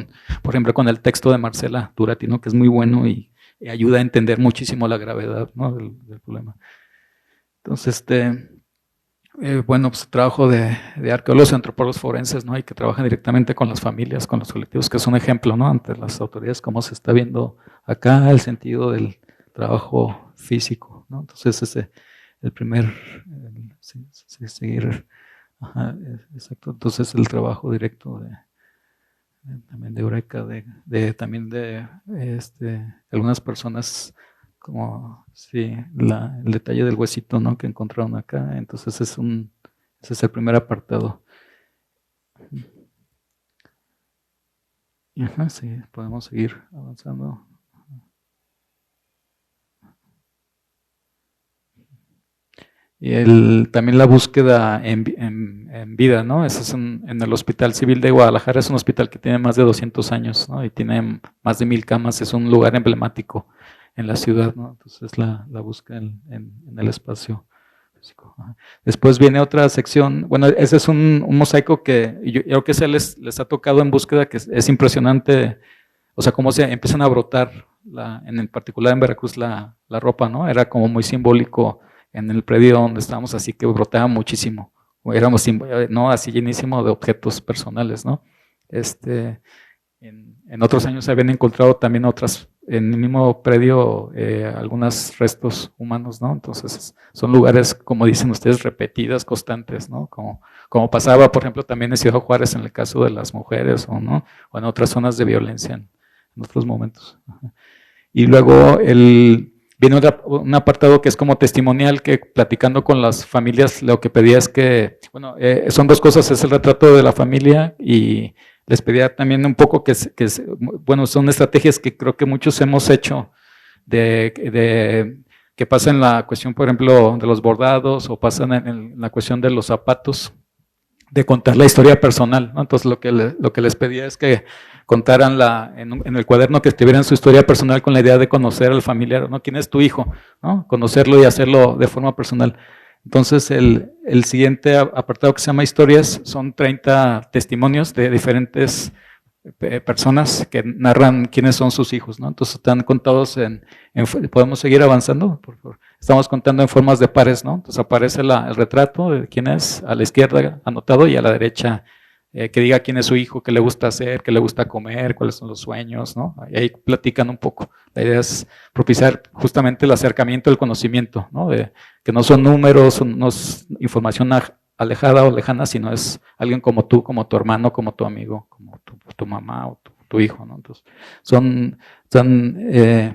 ejemplo, con el texto de Marcela Turati, ¿no? Que es muy bueno y ayuda a entender muchísimo la gravedad, ¿no? del problema. Entonces, bueno, pues trabajo de arqueólogos y antropólogos forenses, ¿no? Y que trabajan directamente con las familias, con los colectivos, que es un ejemplo, ¿no? Ante las autoridades, cómo se está viendo acá el sentido del trabajo físico, ¿no? Entonces, el primer, seguir, ajá, exacto. Entonces, el trabajo directo también de Eureka, también de algunas personas, como sí, el detalle del huesito, ¿no? Que encontraron acá. Entonces ese es el primer apartado. Ajá, sí, podemos seguir avanzando. Y también la búsqueda en vida, ¿no? Ese es en el Hospital Civil de Guadalajara. Es un hospital que tiene más de 200 años, ¿no? Y tiene más de 1000 camas. Es un lugar emblemático en la ciudad, ¿no? Entonces la búsqueda en el espacio físico. Ajá. Después viene otra sección, bueno, ese es un mosaico que yo creo que se les ha tocado en búsqueda, que es impresionante, o sea, cómo se empiezan a brotar, en particular en Veracruz, la ropa, ¿no? Era como muy simbólico en el predio donde estábamos, así que brotaba muchísimo, éramos, ¿no? Así llenísimo de objetos personales, ¿no? En otros años se habían encontrado también en el mismo predio, algunos restos humanos, ¿no? Entonces son lugares, como dicen ustedes, repetidas, constantes, ¿no? Como pasaba, por ejemplo, también en Ciudad Juárez en el caso de las mujeres, ¿no? O en otras zonas de violencia en otros momentos. Y luego viene un apartado que es como testimonial, que platicando con las familias lo que pedía es que, bueno, son dos cosas, es el retrato de la familia y les pedía también un poco bueno, son estrategias que creo que muchos hemos hecho que pasa en la cuestión, por ejemplo, de los bordados o pasan en la cuestión de los zapatos, de contar la historia personal, ¿no? Entonces lo que les pedía es que contaran en el cuaderno, que escribieran su historia personal con la idea de conocer al familiar, ¿no? ¿Quién es tu hijo? ¿No? Conocerlo y hacerlo de forma personal. Entonces el siguiente apartado, que se llama historias, son 30 testimonios de diferentes personas que narran quiénes son sus hijos, ¿no? Entonces están contados ¿podemos seguir avanzando? Por favor. Estamos contando en formas de pares, ¿no? Entonces aparece el retrato de quién es, a la izquierda anotado, y a la derecha que diga quién es su hijo, qué le gusta hacer, qué le gusta comer, cuáles son los sueños, ¿no? Y ahí platican un poco. La idea es propiciar justamente el acercamiento del conocimiento, ¿no? Que no son números, no es información alejada o lejana, sino es alguien como tú, como tu hermano, como tu amigo, como tu mamá o tu hijo, ¿no? Entonces,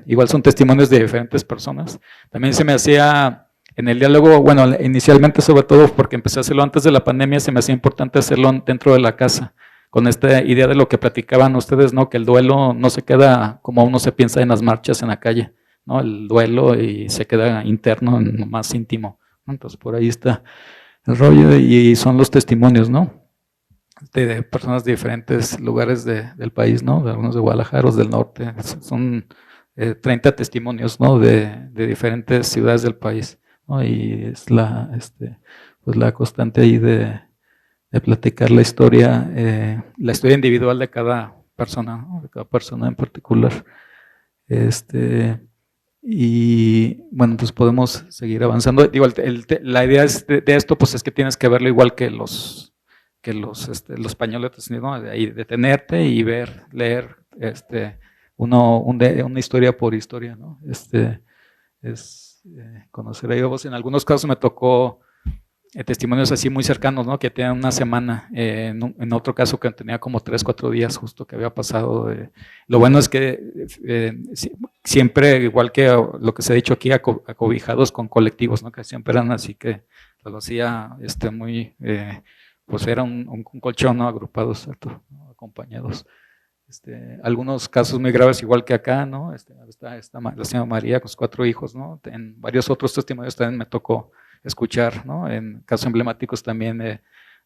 igual son testimonios de diferentes personas. También se me hacía en el diálogo, bueno, inicialmente sobre todo porque empecé a hacerlo antes de la pandemia, se me hacía importante hacerlo dentro de la casa, con esta idea de lo que platicaban ustedes, ¿no? Que el duelo no se queda como uno se piensa en las marchas en la calle, ¿no? El duelo y se queda interno, en lo más íntimo, ¿no? Entonces por ahí está el rollo, y son los testimonios, ¿no? De personas de diferentes lugares del país, ¿no? De algunos de Guadalajara, otros del norte, son 30 testimonios, ¿no? De diferentes ciudades del país, ¿no? Y es pues la constante ahí de platicar la historia individual de cada persona, ¿no? De cada persona en particular. Y bueno, pues podemos seguir avanzando. Digo, la idea de esto, pues es que tienes que verlo igual que los pañoletes, ¿no? De detenerte y leer una historia por historia, ¿no? Conocer a ellos. En algunos casos me tocó testimonios así muy cercanos, ¿no? Que tenían una semana, en otro caso que tenía como 3, 4 días justo que había pasado. Lo bueno es que siempre, igual que lo que se ha dicho aquí, acobijados con colectivos, ¿no? Que siempre eran así, que lo hacía muy, pues era un colchón, ¿no? Agrupados, ¿no? Acompañados. Algunos casos muy graves, igual que acá, ¿no? La señora María con sus 4 hijos, ¿no? En varios otros testimonios también me tocó escuchar, ¿no? En casos emblemáticos también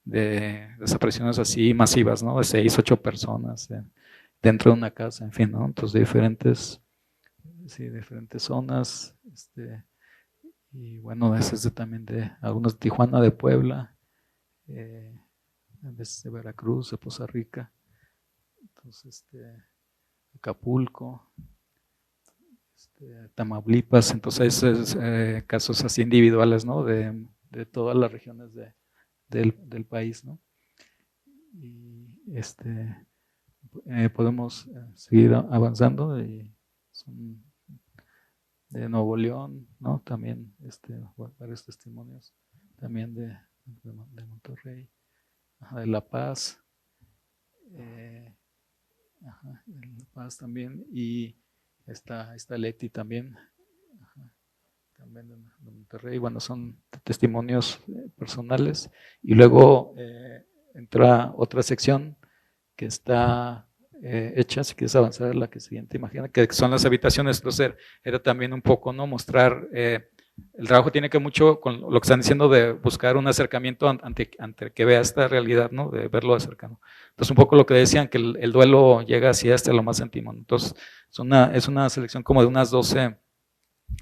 de desapariciones así masivas, ¿no? De 6, 8 personas dentro de una casa, en fin, ¿no? Entonces diferentes zonas, y bueno, es también de algunos de Tijuana, de Puebla, de Veracruz, de Poza Rica. Entonces, Acapulco, Tamaulipas, entonces casos así individuales, ¿no? De todas las regiones del país, ¿no? Y podemos seguir avanzando, y son de Nuevo León, ¿no? También varios testimonios, también de Monterrey, de La Paz. En La Paz también, y está Leti también, también de Monterrey. Bueno, son testimonios personales, y luego entra otra sección que está hecha, si quieres avanzar a la que siguiente, imagina, que son las habitaciones. Entonces era también un poco, ¿no? Mostrar, el trabajo tiene que mucho con lo que están diciendo, de buscar un acercamiento ante que vea esta realidad, ¿no? De verlo de cercano. Entonces un poco lo que decían, que el duelo llega así hasta lo más íntimo. Entonces es una selección como de unas 12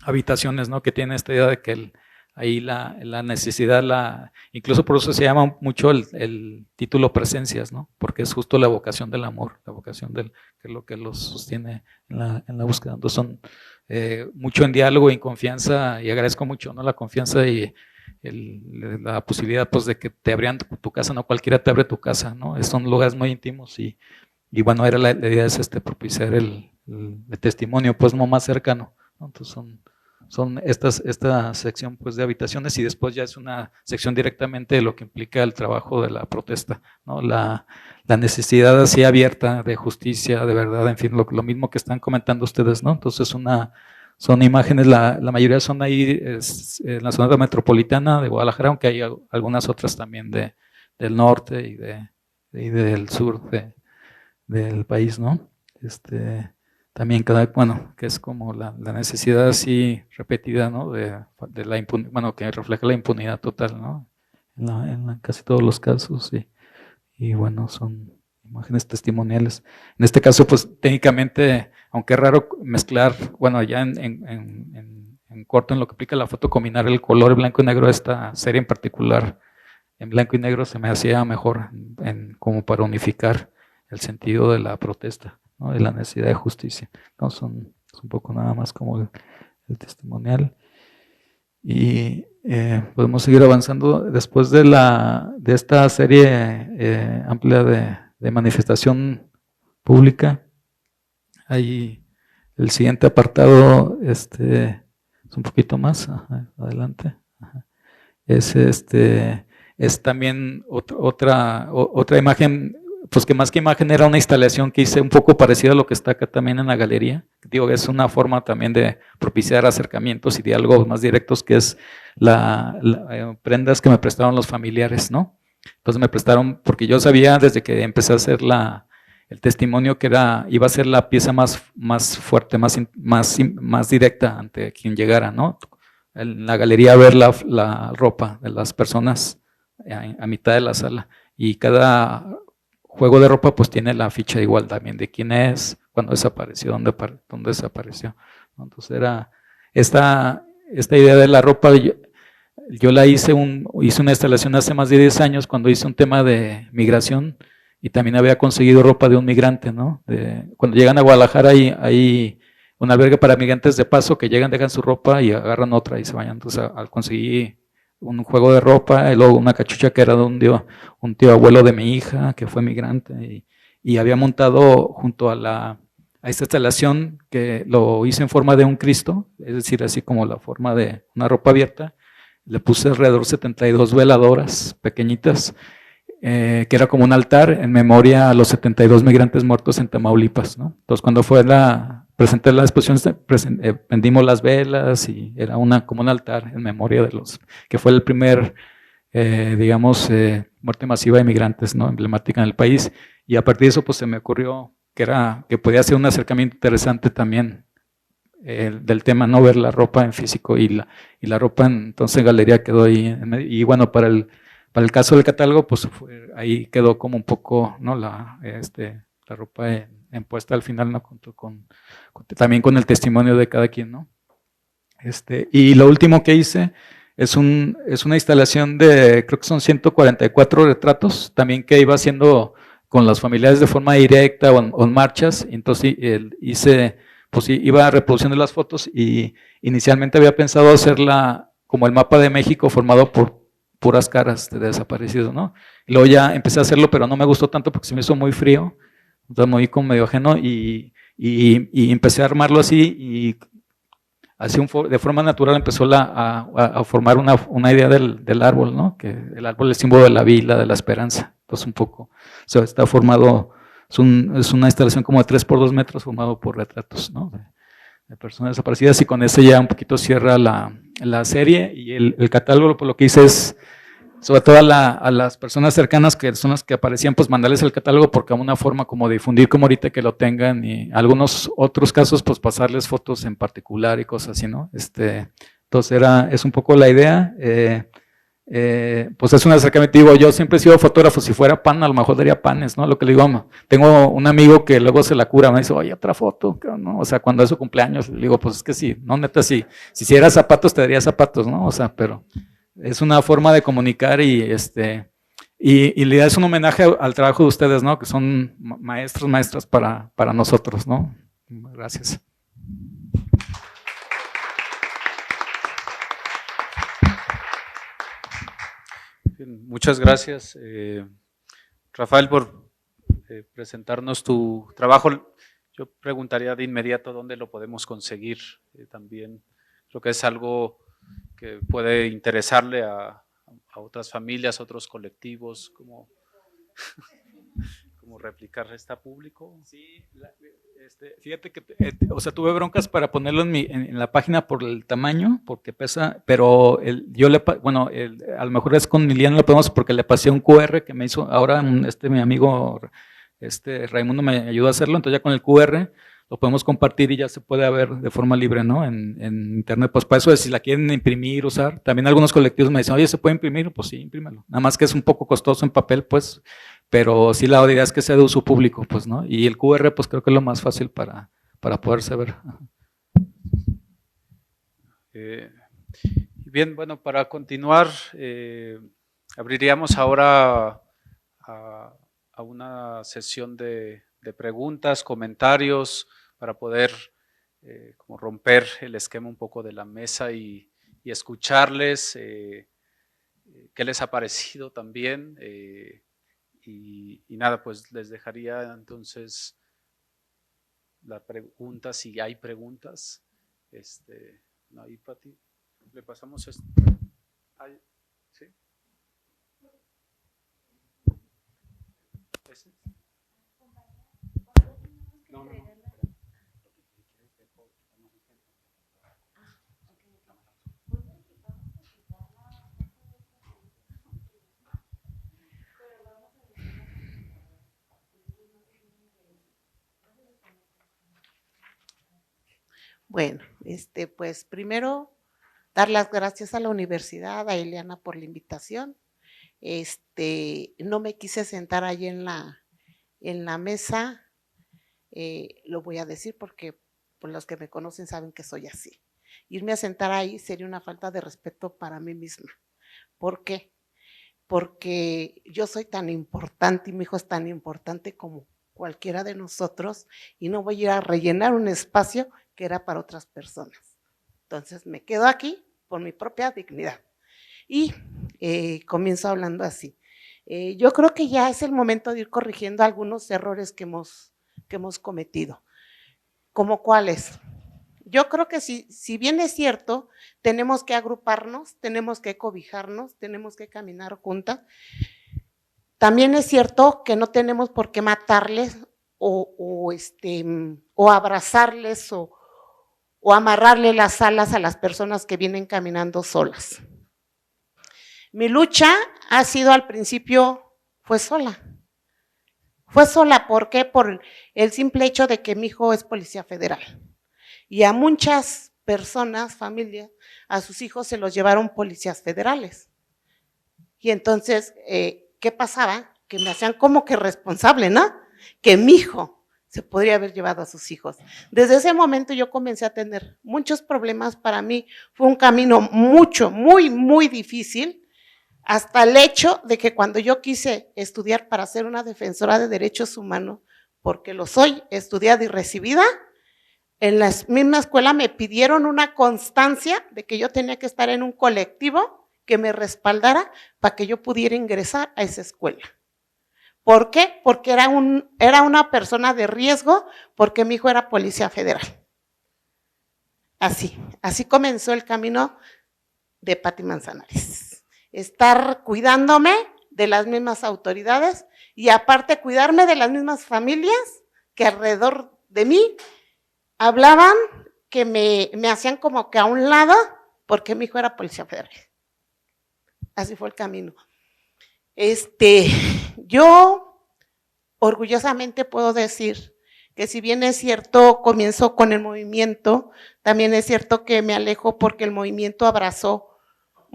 habitaciones, ¿no? Que tiene esta idea de que ahí la necesidad, incluso por eso se llama mucho el título Presencias, ¿no? Porque es justo la vocación del amor, la vocación que es lo que los sostiene en la búsqueda. Entonces son mucho en diálogo y en confianza, y agradezco mucho, ¿no? La confianza y la posibilidad, pues, de que te abran tu casa, no cualquiera te abre tu casa, ¿no? Son lugares muy íntimos y bueno, era la idea es propiciar el testimonio, pues, no más cercano, ¿no? Entonces son esta sección, pues, de habitaciones, y después ya es una sección directamente de lo que implica el trabajo de la protesta, ¿no? La necesidad así abierta de justicia, de verdad, en fin, lo mismo que están comentando ustedes, ¿no? Entonces son imágenes, la mayoría son ahí en la zona metropolitana de Guadalajara, aunque hay algunas otras también del norte y del sur del país, ¿no? También que es como la necesidad así repetida, ¿no? De la impunidad, bueno, que refleja la impunidad total, ¿no? En casi todos los casos, y bueno, son imágenes testimoniales. En este caso, pues, técnicamente, aunque es raro mezclar, bueno, ya en corto, en lo que implica la foto, combinar el color blanco y negro, esta serie en particular, en blanco y negro, se me hacía mejor como para unificar el sentido de la protesta, ¿no? De la necesidad de justicia, ¿no? Es un poco nada más como el testimonial. Y podemos seguir avanzando después de esta serie amplia de manifestación pública. Ahí el siguiente apartado es un poquito más adelante. Es también otra imagen, pues, que más que imagen era una instalación que hice un poco parecida a lo que está acá también en la galería. Digo, es una forma también de propiciar acercamientos y diálogos más directos, que es prendas que me prestaron los familiares, ¿no? Entonces me prestaron, porque yo sabía desde que empecé a hacer el testimonio que iba a ser la pieza más fuerte, más directa ante quien llegara, ¿no? En la galería ver la ropa de las personas a mitad de la sala, y cada juego de ropa pues tiene la ficha igual también de quién es, cuándo desapareció, dónde desapareció. Entonces era esta idea de la ropa. Yo la hice una instalación hace más de 10 años cuando hice un tema de migración, y también había conseguido ropa de un migrante, ¿no? Cuando llegan a Guadalajara hay un albergue para migrantes de paso que llegan, dejan su ropa y agarran otra y se vayan. Entonces al conseguir un juego de ropa, y luego una cachucha que era de un tío abuelo de mi hija que fue migrante, y había montado junto a esta instalación, que lo hice en forma de un Cristo, es decir, así como la forma de una ropa abierta. Le puse alrededor 72 veladoras pequeñitas, que era como un altar en memoria a los 72 migrantes muertos en Tamaulipas, ¿no? Entonces cuando presenté la exposición, prendimos las velas, y era como un altar en memoria de que fue el primer, digamos, muerte masiva de migrantes, ¿no? Emblemática en el país. Y a partir de eso, pues, se me ocurrió que podía ser un acercamiento interesante también del tema, no ver la ropa en físico, y la ropa entonces en galería quedó ahí en medio. Y bueno, para el caso del catálogo, pues ahí quedó como un poco, ¿no? La ropa en puesta al final, ¿no? También con el testimonio de cada quien, ¿no? Y lo último que hice es una instalación creo que son 144 retratos, también que iba haciendo con las familiares de forma directa o en marchas. Entonces pues iba reproduciendo las fotos, y inicialmente había pensado hacerla como el mapa de México formado por puras caras de desaparecidos, ¿no? Y luego ya empecé a hacerlo, pero no me gustó tanto porque se me hizo muy frío, entonces muy como medio ajeno, y empecé a armarlo así, y así de forma natural empezó a formar una idea del árbol, ¿no? Que el árbol es símbolo de la vida, de la esperanza. Entonces un poco, o sea, está formado, es una instalación como de 3 por 2 metros formado por retratos, ¿no? De personas desaparecidas, y con ese ya un poquito cierra la serie. Y el catálogo, por lo que hice es, sobre todo a las personas cercanas, que son las que aparecían, pues mandarles el catálogo, porque es una forma como de difundir, como ahorita que lo tengan, y algunos otros casos, pues pasarles fotos en particular y cosas así, ¿no? Entonces es un poco la idea. pues es un acercamiento. Digo, yo siempre he sido fotógrafo, si fuera pan, a lo mejor daría panes, ¿no? Lo que le digo, tengo un amigo que luego se la cura, me dice, oye, otra foto, ¿no? O sea, cuando es su cumpleaños, le digo, pues es que sí, no, neta, sí. Si hiciera zapatos, te daría zapatos, ¿no? O sea, pero es una forma de comunicar y le das un homenaje al trabajo de ustedes, ¿no? Que son maestros, maestras para nosotros, ¿no? Gracias. Bien, muchas gracias, Rafael, por presentarnos tu trabajo. Yo preguntaría de inmediato dónde lo podemos conseguir. También creo que es algo que puede interesarle a otras familias, a otros colectivos, como replicar está público. Sí, fíjate que, o sea, tuve broncas para ponerlo en la página por el tamaño, porque pesa, pero a lo mejor es con Liliana lo podemos, porque le pasé un QR que me hizo, ahora mi amigo Raimundo me ayudó a hacerlo, entonces ya con el QR lo podemos compartir y ya se puede ver de forma libre, ¿no? En internet, pues para eso es, si la quieren imprimir, usar, también algunos colectivos me dicen, oye, ¿se puede imprimir? Pues sí, imprímelo, nada más que es un poco costoso en papel, pues, pero sí la idea es que sea de uso público, pues, ¿no? Y el QR, pues creo que es lo más fácil para poderse ver. Bien, bueno, para continuar, abriríamos ahora a una sesión de preguntas, comentarios, para poder como romper el esquema un poco de la mesa y escucharles, qué les ha parecido también. Y nada, pues les dejaría entonces la pregunta, si hay preguntas. No, ahí, Pati, le pasamos esto. ¿Sí? ¿Ese? No. Bueno, pues primero dar las gracias a la universidad, a Eliana por la invitación. No me quise sentar ahí en la mesa, lo voy a decir porque por los que me conocen saben que soy así. Irme a sentar ahí sería una falta de respeto para mí misma. ¿Por qué? Porque yo soy tan importante y mi hijo es tan importante como cualquiera de nosotros y no voy a ir a rellenar un espacio que era para otras personas. Entonces me quedo aquí por mi propia dignidad y comienzo hablando así. Yo creo que ya es el momento de ir corrigiendo algunos errores que hemos cometido. ¿Cómo cuáles? Yo creo que si bien es cierto, tenemos que agruparnos, tenemos que cobijarnos, tenemos que caminar juntas. También es cierto que no tenemos por qué matarles o abrazarles o amarrarle las alas a las personas que vienen caminando solas. Mi lucha ha sido al principio, fue sola. Fue sola, ¿por qué? Por el simple hecho de que mi hijo es policía federal. Y a muchas personas, familias, a sus hijos se los llevaron policías federales. Y entonces, ¿qué pasaba? Que me hacían como que responsable, ¿no? Que mi hijo se podría haber llevado a sus hijos. Desde ese momento yo comencé a tener muchos problemas. Para mí fue un camino muy difícil, hasta el hecho de que cuando yo quise estudiar para ser una defensora de derechos humanos, porque lo soy, estudiada y recibida, en la misma escuela me pidieron una constancia de que yo tenía que estar en un colectivo que me respaldara para que yo pudiera ingresar a esa escuela. ¿Por qué? Porque era una persona de riesgo, porque mi hijo era policía federal. Así comenzó el camino de Pati Manzanares. Estar cuidándome de las mismas autoridades y aparte cuidarme de las mismas familias que alrededor de mí hablaban, que me hacían como que a un lado porque mi hijo era policía federal. Así fue el camino. Yo orgullosamente puedo decir que si bien es cierto, comienzo con el movimiento, también es cierto que me alejo porque el movimiento abrazó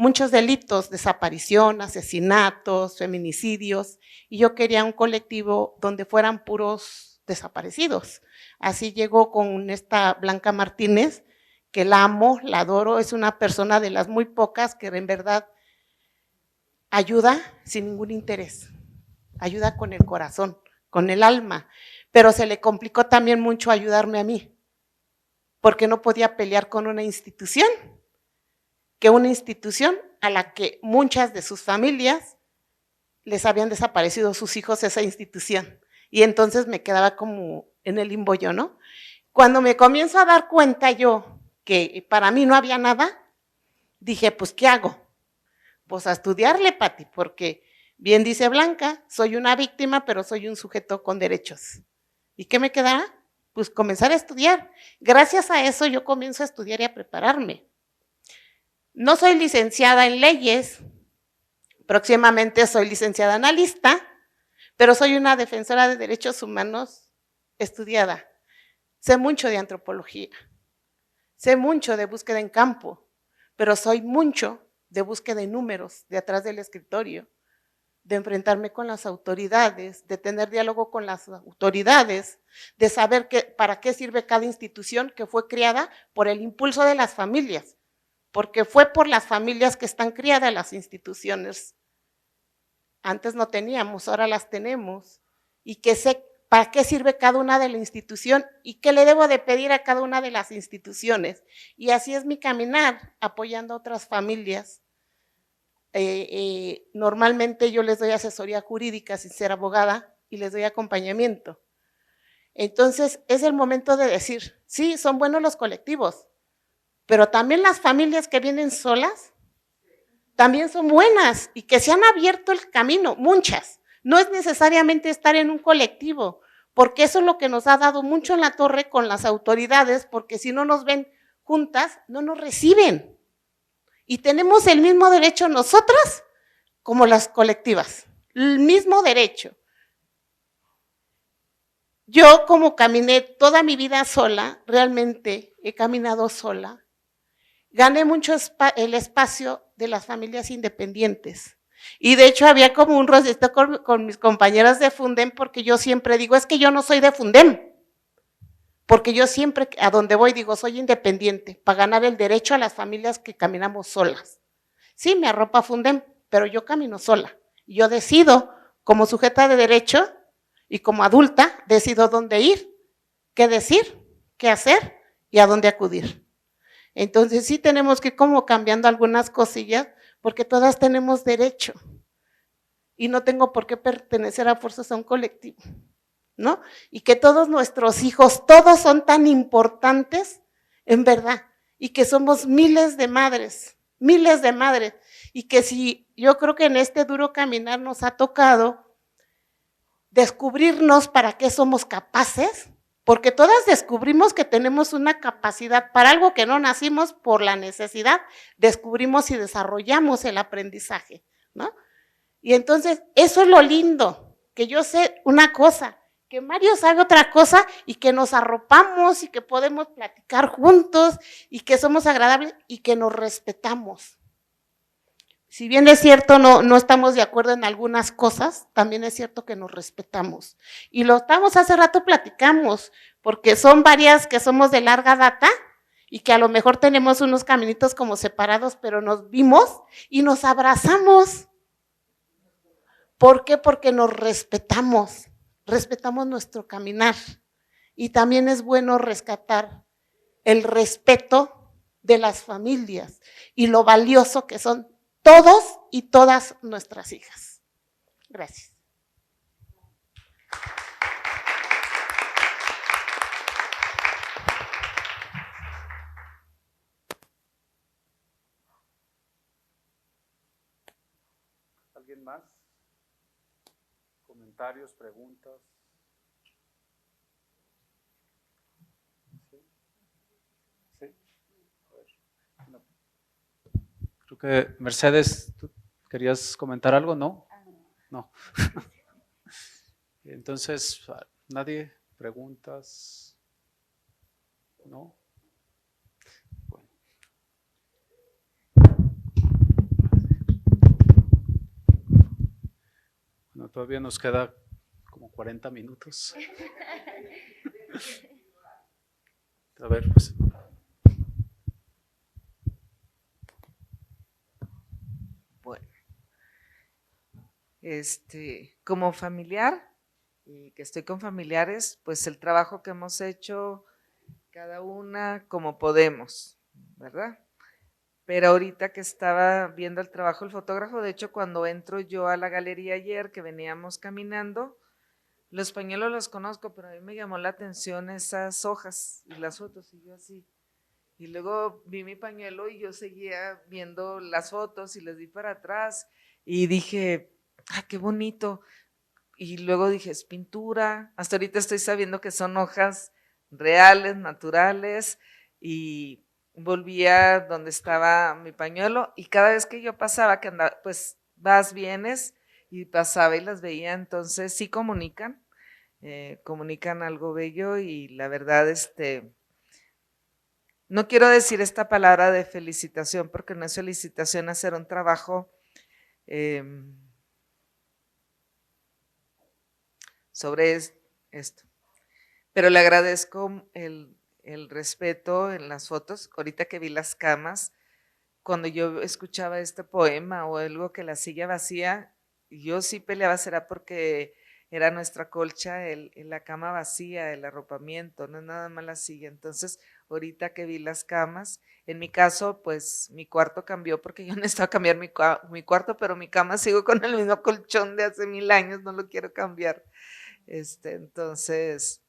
muchos delitos, desaparición, asesinatos, feminicidios, y yo quería un colectivo donde fueran puros desaparecidos. Así llegó con esta Blanca Martínez, que la amo, la adoro, es una persona de las muy pocas que en verdad ayuda sin ningún interés, ayuda con el corazón, con el alma, pero se le complicó también mucho ayudarme a mí, porque no podía pelear con una institución a la que muchas de sus familias les habían desaparecido sus hijos esa institución, y entonces me quedaba como en el limbo yo, ¿no? Cuando me comienzo a dar cuenta yo que para mí no había nada, dije, pues, ¿qué hago? Pues a estudiarle, Pati, porque bien dice Blanca, soy una víctima, pero soy un sujeto con derechos. ¿Y qué me quedará? Pues comenzar a estudiar. Gracias a eso yo comienzo a estudiar y a prepararme. No soy licenciada en leyes, próximamente soy licenciada analista, pero soy una defensora de derechos humanos estudiada. Sé mucho de antropología, sé mucho de búsqueda en campo, pero soy mucho de búsqueda de números, de atrás del escritorio, de enfrentarme con las autoridades, de tener diálogo con las autoridades, de saber para qué sirve cada institución que fue creada por el impulso de las familias, porque fue por las familias que están criadas las instituciones. Antes no teníamos, ahora las tenemos, y que sé para qué sirve cada una de la institución y qué le debo de pedir a cada una de las instituciones. Y así es mi caminar, apoyando a otras familias. Normalmente yo les doy asesoría jurídica sin ser abogada y les doy acompañamiento. Entonces es el momento de decir, sí, son buenos los colectivos, pero también las familias que vienen solas también son buenas y que se han abierto el camino, muchas. No es necesariamente estar en un colectivo, porque eso es lo que nos ha dado mucho en la torre con las autoridades, porque si no nos ven juntas, no nos reciben. Y tenemos el mismo derecho nosotras como las colectivas, el mismo derecho. Yo como caminé toda mi vida sola, realmente he caminado sola, gané mucho el espacio de las familias independientes. Y de hecho había como un rollito con mis compañeras de Fundem, porque yo siempre digo, es que yo no soy de Fundem, porque yo siempre a donde voy digo, soy independiente, para ganar el derecho a las familias que caminamos solas. Sí, me arropa Fundem, pero yo camino sola. Yo decido, como sujeta de derecho y como adulta, decido dónde ir, qué decir, qué hacer y a dónde acudir. Entonces sí tenemos que ir como cambiando algunas cosillas, porque todas tenemos derecho y no tengo por qué pertenecer a fuerzas a un colectivo, ¿no? Y que todos nuestros hijos, todos son tan importantes, en verdad, y que somos miles de madres, y que si yo creo que en este duro caminar nos ha tocado descubrirnos para qué somos capaces, porque todas descubrimos que tenemos una capacidad para algo que no nacimos por la necesidad, descubrimos y desarrollamos el aprendizaje, ¿no? Y entonces, eso es lo lindo, que yo sé una cosa, que Mario sabe otra cosa y que nos arropamos y que podemos platicar juntos y que somos agradables y que nos respetamos. Si bien es cierto, no estamos de acuerdo en algunas cosas, también es cierto que nos respetamos. Y lo estamos hace rato platicamos, porque son varias que somos de larga data y que a lo mejor tenemos unos caminitos como separados, pero nos vimos y nos abrazamos. ¿Por qué? Porque nos respetamos nuestro caminar. Y también es bueno rescatar el respeto de las familias y lo valioso que son todos y todas nuestras hijas. Gracias. ¿Alguien más? ¿Comentarios, preguntas? ¿Sí? ¿Sí? A ver. No. Creo que Mercedes, ¿tú querías comentar algo? ¿No? No. Entonces, ¿nadie? ¿Preguntas? ¿No? Bueno. todavía nos queda como 40 minutos. A ver, pues. Bueno, como familiar y que estoy con familiares, pues el trabajo que hemos hecho cada una como podemos, ¿verdad? Pero ahorita que estaba viendo el trabajo del fotógrafo, de hecho cuando entro yo a la galería ayer que veníamos caminando, los pañuelos los conozco, pero a mí me llamó la atención esas hojas y las fotos y yo así. Y luego vi mi pañuelo y yo seguía viendo las fotos y les di para atrás y dije, ah, qué bonito. Y luego dije, es pintura. Hasta ahorita estoy sabiendo que son hojas reales, naturales, y volvía donde estaba mi pañuelo y cada vez que yo pasaba, que andaba, pues vas, vienes, y pasaba y las veía, entonces sí comunican algo bello y la verdad, no quiero decir esta palabra de felicitación porque no es felicitación hacer un trabajo sobre esto, pero le agradezco el respeto en las fotos. Ahorita que vi las camas, cuando yo escuchaba este poema o algo que la silla vacía, yo sí peleaba, será porque era nuestra colcha, la cama vacía, el arropamiento, no es nada más la silla. Entonces, ahorita que vi las camas, en mi caso, pues mi cuarto cambió porque yo necesitaba cambiar mi cuarto, pero mi cama sigo con el mismo colchón de hace 1000 años, no lo quiero cambiar. Entonces,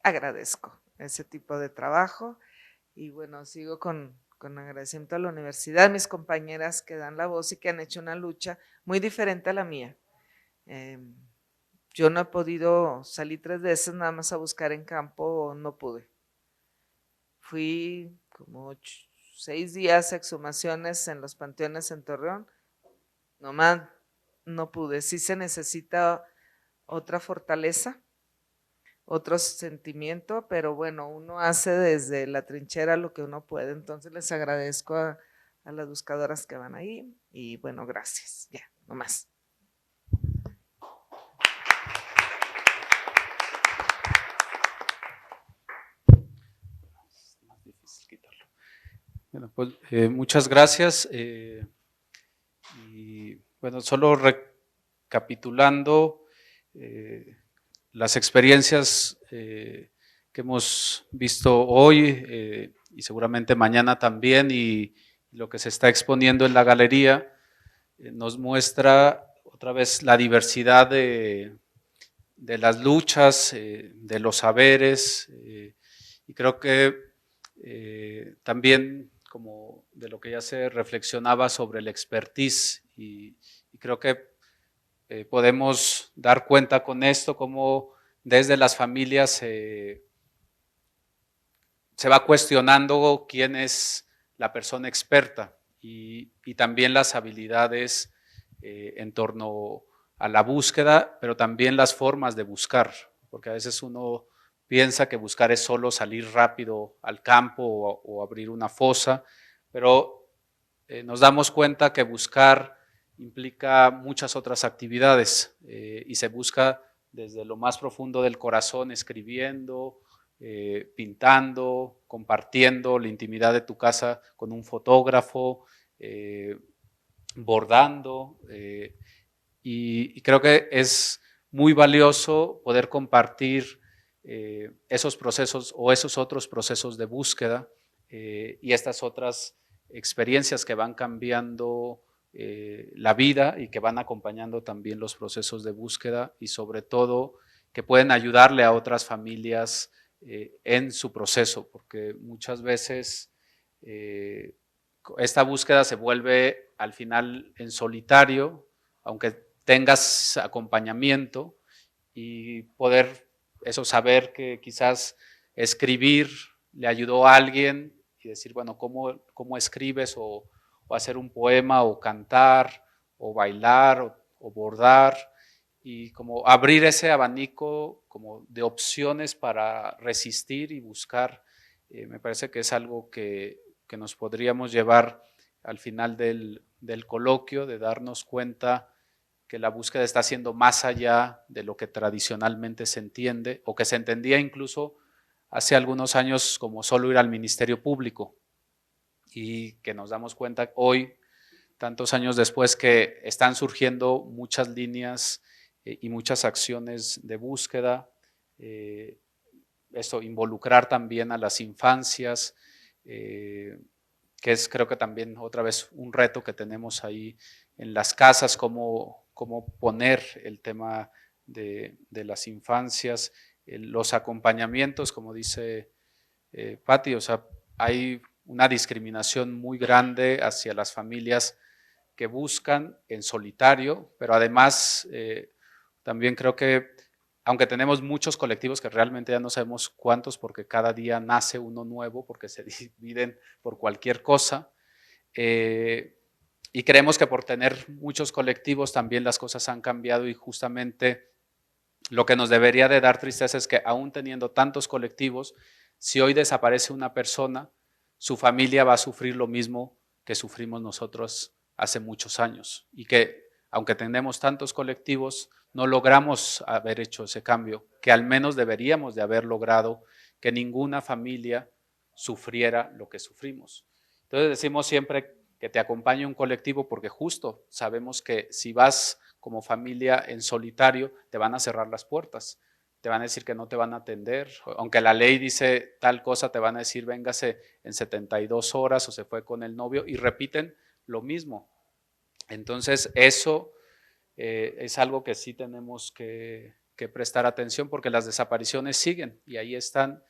agradezco ese tipo de trabajo y bueno, sigo con agradecimiento a la universidad, a mis compañeras que dan la voz y que han hecho una lucha muy diferente a la mía. Yo no he podido salir 3 veces nada más a buscar en campo, no pude. Fui como 6 días a exhumaciones en los panteones en Torreón, nomás no pude. Sí se necesita otra fortaleza, otro sentimiento, pero bueno, uno hace desde la trinchera lo que uno puede. Entonces les agradezco a las buscadoras que van ahí y bueno, gracias. Ya, no más. Bueno, pues muchas gracias. Y bueno, solo recapitulando las experiencias que hemos visto hoy y seguramente mañana también, y lo que se está exponiendo en la galería, nos muestra otra vez la diversidad de las luchas, de los saberes, y creo que también como de lo que ya se reflexionaba sobre el expertise, y creo que podemos dar cuenta con esto cómo desde las familias se va cuestionando quién es la persona experta y también las habilidades en torno a la búsqueda, pero también las formas de buscar, porque a veces uno piensa que buscar es solo salir rápido al campo o abrir una fosa, pero nos damos cuenta que buscar implica muchas otras actividades y se busca desde lo más profundo del corazón, escribiendo, pintando, compartiendo la intimidad de tu casa con un fotógrafo, bordando, y creo que es muy valioso poder compartir esos procesos o esos otros procesos de búsqueda y estas otras experiencias que van cambiando la vida y que van acompañando también los procesos de búsqueda y sobre todo que pueden ayudarle a otras familias en su proceso, porque muchas veces esta búsqueda se vuelve al final en solitario, aunque tengas acompañamiento, y poder eso saber que quizás escribir le ayudó a alguien y decir, bueno, ¿cómo escribes? O hacer un poema, o cantar, o bailar, o bordar, y como abrir ese abanico como de opciones para resistir y buscar, me parece que es algo que nos podríamos llevar al final del coloquio, de darnos cuenta que la búsqueda está haciendo más allá de lo que tradicionalmente se entiende o que se entendía incluso hace algunos años como solo ir al Ministerio Público, y que nos damos cuenta hoy, tantos años después, que están surgiendo muchas líneas y muchas acciones de búsqueda, involucrar también a las infancias, que es, creo que también otra vez un reto que tenemos ahí en las casas, cómo poner el tema de las infancias, los acompañamientos, como dice Patti, o sea, hay una discriminación muy grande hacia las familias que buscan en solitario, pero además también creo que, aunque tenemos muchos colectivos que realmente ya no sabemos cuántos, porque cada día nace uno nuevo, porque se dividen por cualquier cosa, y creemos que por tener muchos colectivos también las cosas han cambiado, y justamente lo que nos debería de dar tristeza es que aún teniendo tantos colectivos, si hoy desaparece una persona, su familia va a sufrir lo mismo que sufrimos nosotros hace muchos años, y que aunque tenemos tantos colectivos, no logramos haber hecho ese cambio, que al menos deberíamos de haber logrado que ninguna familia sufriera lo que sufrimos. Entonces decimos siempre que te acompañe un colectivo, porque justo sabemos que si vas como familia en solitario, te van a cerrar las puertas, te van a decir que no te van a atender, aunque la ley dice tal cosa, te van a decir véngase en 72 horas o se fue con el novio, y repiten lo mismo. Entonces eso es algo que sí tenemos que prestar atención, porque las desapariciones siguen y ahí están,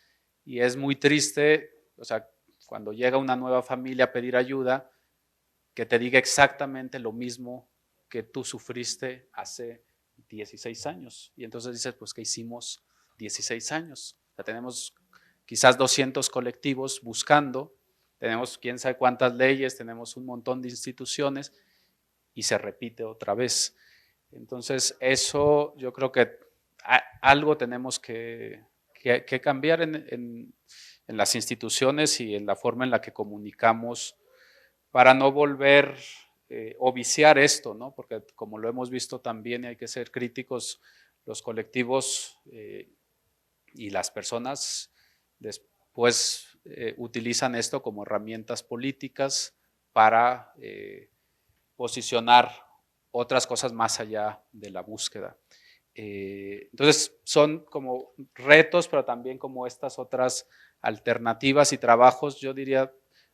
y es muy triste, o sea, cuando llega una nueva familia a pedir ayuda, que te diga exactamente lo mismo que tú sufriste hace 16 años. Y entonces dices, pues, ¿qué hicimos 16 años? O sea, tenemos quizás 200 colectivos buscando, tenemos quién sabe cuántas leyes, tenemos un montón de instituciones, y se repite otra vez. Entonces, eso yo creo que algo tenemos que cambiar en las instituciones y en la forma en la que comunicamos, para no volver o viciar esto, ¿no? Porque como lo hemos visto también, y hay que ser críticos, los colectivos y las personas después utilizan esto como herramientas políticas para posicionar otras cosas más allá de la búsqueda. Entonces son como retos, pero también como estas otras alternativas y trabajos, yo diría,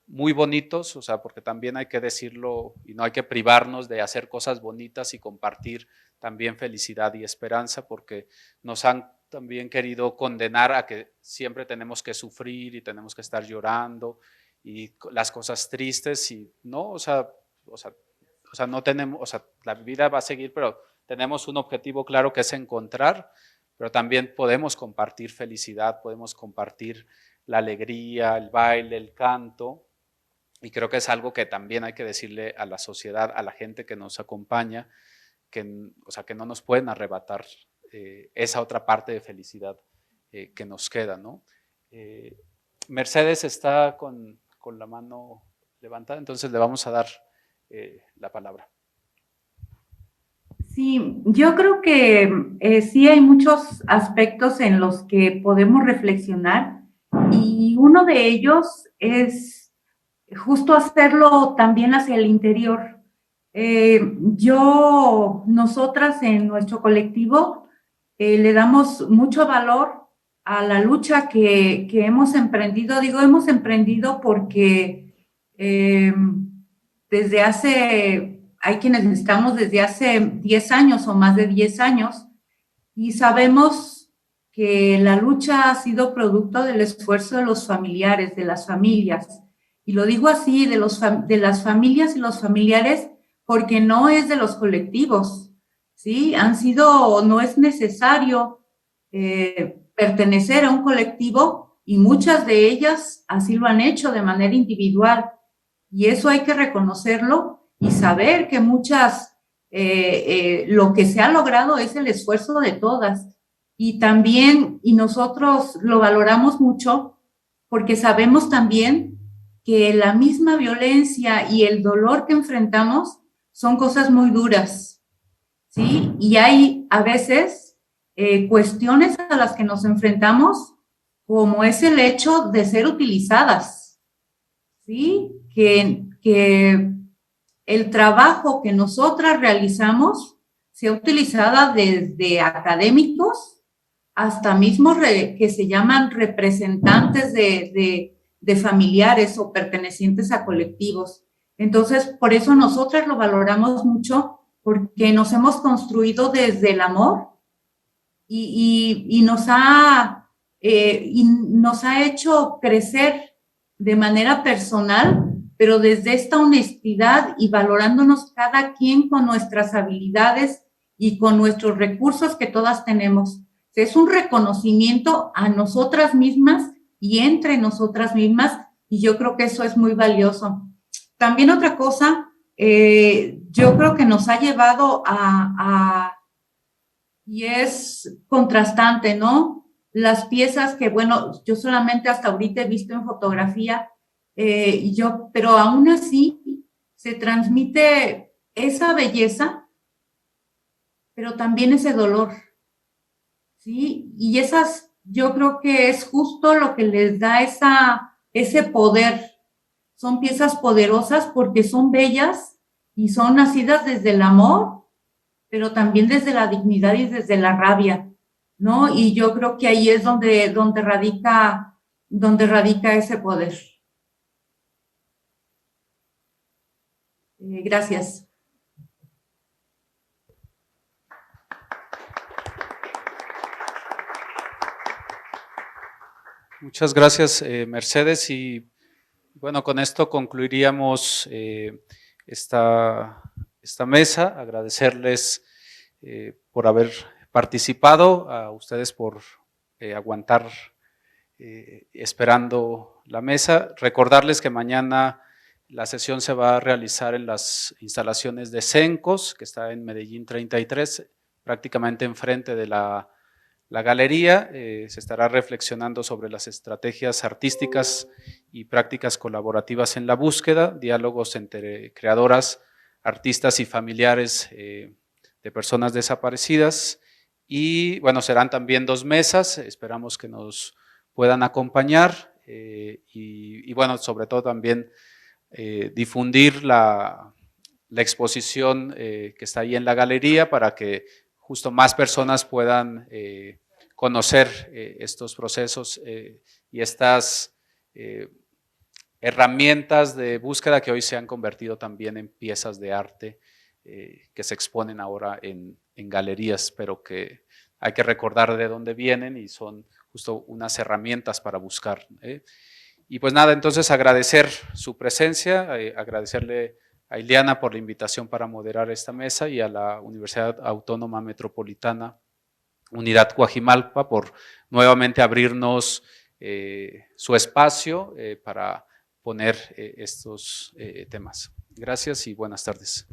muy bonitos, o sea, porque también hay que decirlo y no hay que privarnos de hacer cosas bonitas y compartir también felicidad y esperanza, porque nos han también querido condenar a que siempre tenemos que sufrir y tenemos que estar llorando y las cosas tristes, y no, o sea, no tenemos, o sea, la vida va a seguir, pero tenemos un objetivo claro que es encontrar, pero también podemos compartir felicidad, podemos compartir la alegría, el baile, el canto, y creo que es algo que también hay que decirle a la sociedad, a la gente que nos acompaña, que, o sea, que no nos pueden arrebatar esa otra parte de felicidad que nos queda, ¿no? Mercedes está con la mano levantada, entonces le vamos a dar la palabra. Sí, yo creo que sí hay muchos aspectos en los que podemos reflexionar, y uno de ellos es justo hacerlo también hacia el interior. Nosotras en nuestro colectivo le damos mucho valor a la lucha que hemos emprendido. Digo, hemos emprendido porque desde hace, hay quienes estamos desde hace 10 años o más de 10 años, y sabemos que la lucha ha sido producto del esfuerzo de los familiares, de las familias. Y lo digo así, de las familias y los familiares, porque no es de los colectivos, ¿sí? No es necesario pertenecer a un colectivo, y muchas de ellas así lo han hecho de manera individual. Y eso hay que reconocerlo y saber que lo que se ha logrado es el esfuerzo de todas. Y también, y nosotros lo valoramos mucho, porque sabemos también que la misma violencia y el dolor que enfrentamos son cosas muy duras, ¿sí? Y hay a veces cuestiones a las que nos enfrentamos, como es el hecho de ser utilizadas, ¿sí? Que el trabajo que nosotras realizamos sea utilizada desde académicos hasta mismos que se llaman representantes de familiares o pertenecientes a colectivos. Entonces, por eso nosotras lo valoramos mucho, porque nos hemos construido desde el amor y nos ha hecho crecer de manera personal, pero desde esta honestidad y valorándonos cada quien con nuestras habilidades y con nuestros recursos que todas tenemos. Es un reconocimiento a nosotras mismas y entre nosotras mismas, y yo creo que eso es muy valioso. También otra cosa, yo creo que nos ha llevado y es contrastante, ¿no? Las piezas que, bueno, yo solamente hasta ahorita he visto en fotografía, pero aún así se transmite esa belleza, pero también ese dolor, ¿sí? Y esas, yo creo que es justo lo que les da ese poder. Son piezas poderosas porque son bellas y son nacidas desde el amor, pero también desde la dignidad y desde la rabia, ¿no? Y yo creo que ahí es donde radica ese poder. Gracias. Muchas gracias, Mercedes. Y bueno, con esto concluiríamos esta mesa. Agradecerles por haber participado, a ustedes por aguantar esperando la mesa. Recordarles que mañana la sesión se va a realizar en las instalaciones de Cencos, que está en Medellín 33, prácticamente enfrente de la galería. Se estará reflexionando sobre las estrategias artísticas y prácticas colaborativas en la búsqueda, diálogos entre creadoras, artistas y familiares de personas desaparecidas. Y bueno, serán también 2 mesas, esperamos que nos puedan acompañar y bueno, sobre todo también difundir la exposición que está ahí en la galería para que justo más personas puedan conocer estos procesos y estas herramientas de búsqueda que hoy se han convertido también en piezas de arte que se exponen ahora en galerías, pero que hay que recordar de dónde vienen y son justo unas herramientas para buscar. Y pues nada, entonces agradecer su presencia, agradecerle a Ileana por la invitación para moderar esta mesa y a la Universidad Autónoma Metropolitana Unidad Coajimalpa por nuevamente abrirnos su espacio para poner estos temas. Gracias y buenas tardes.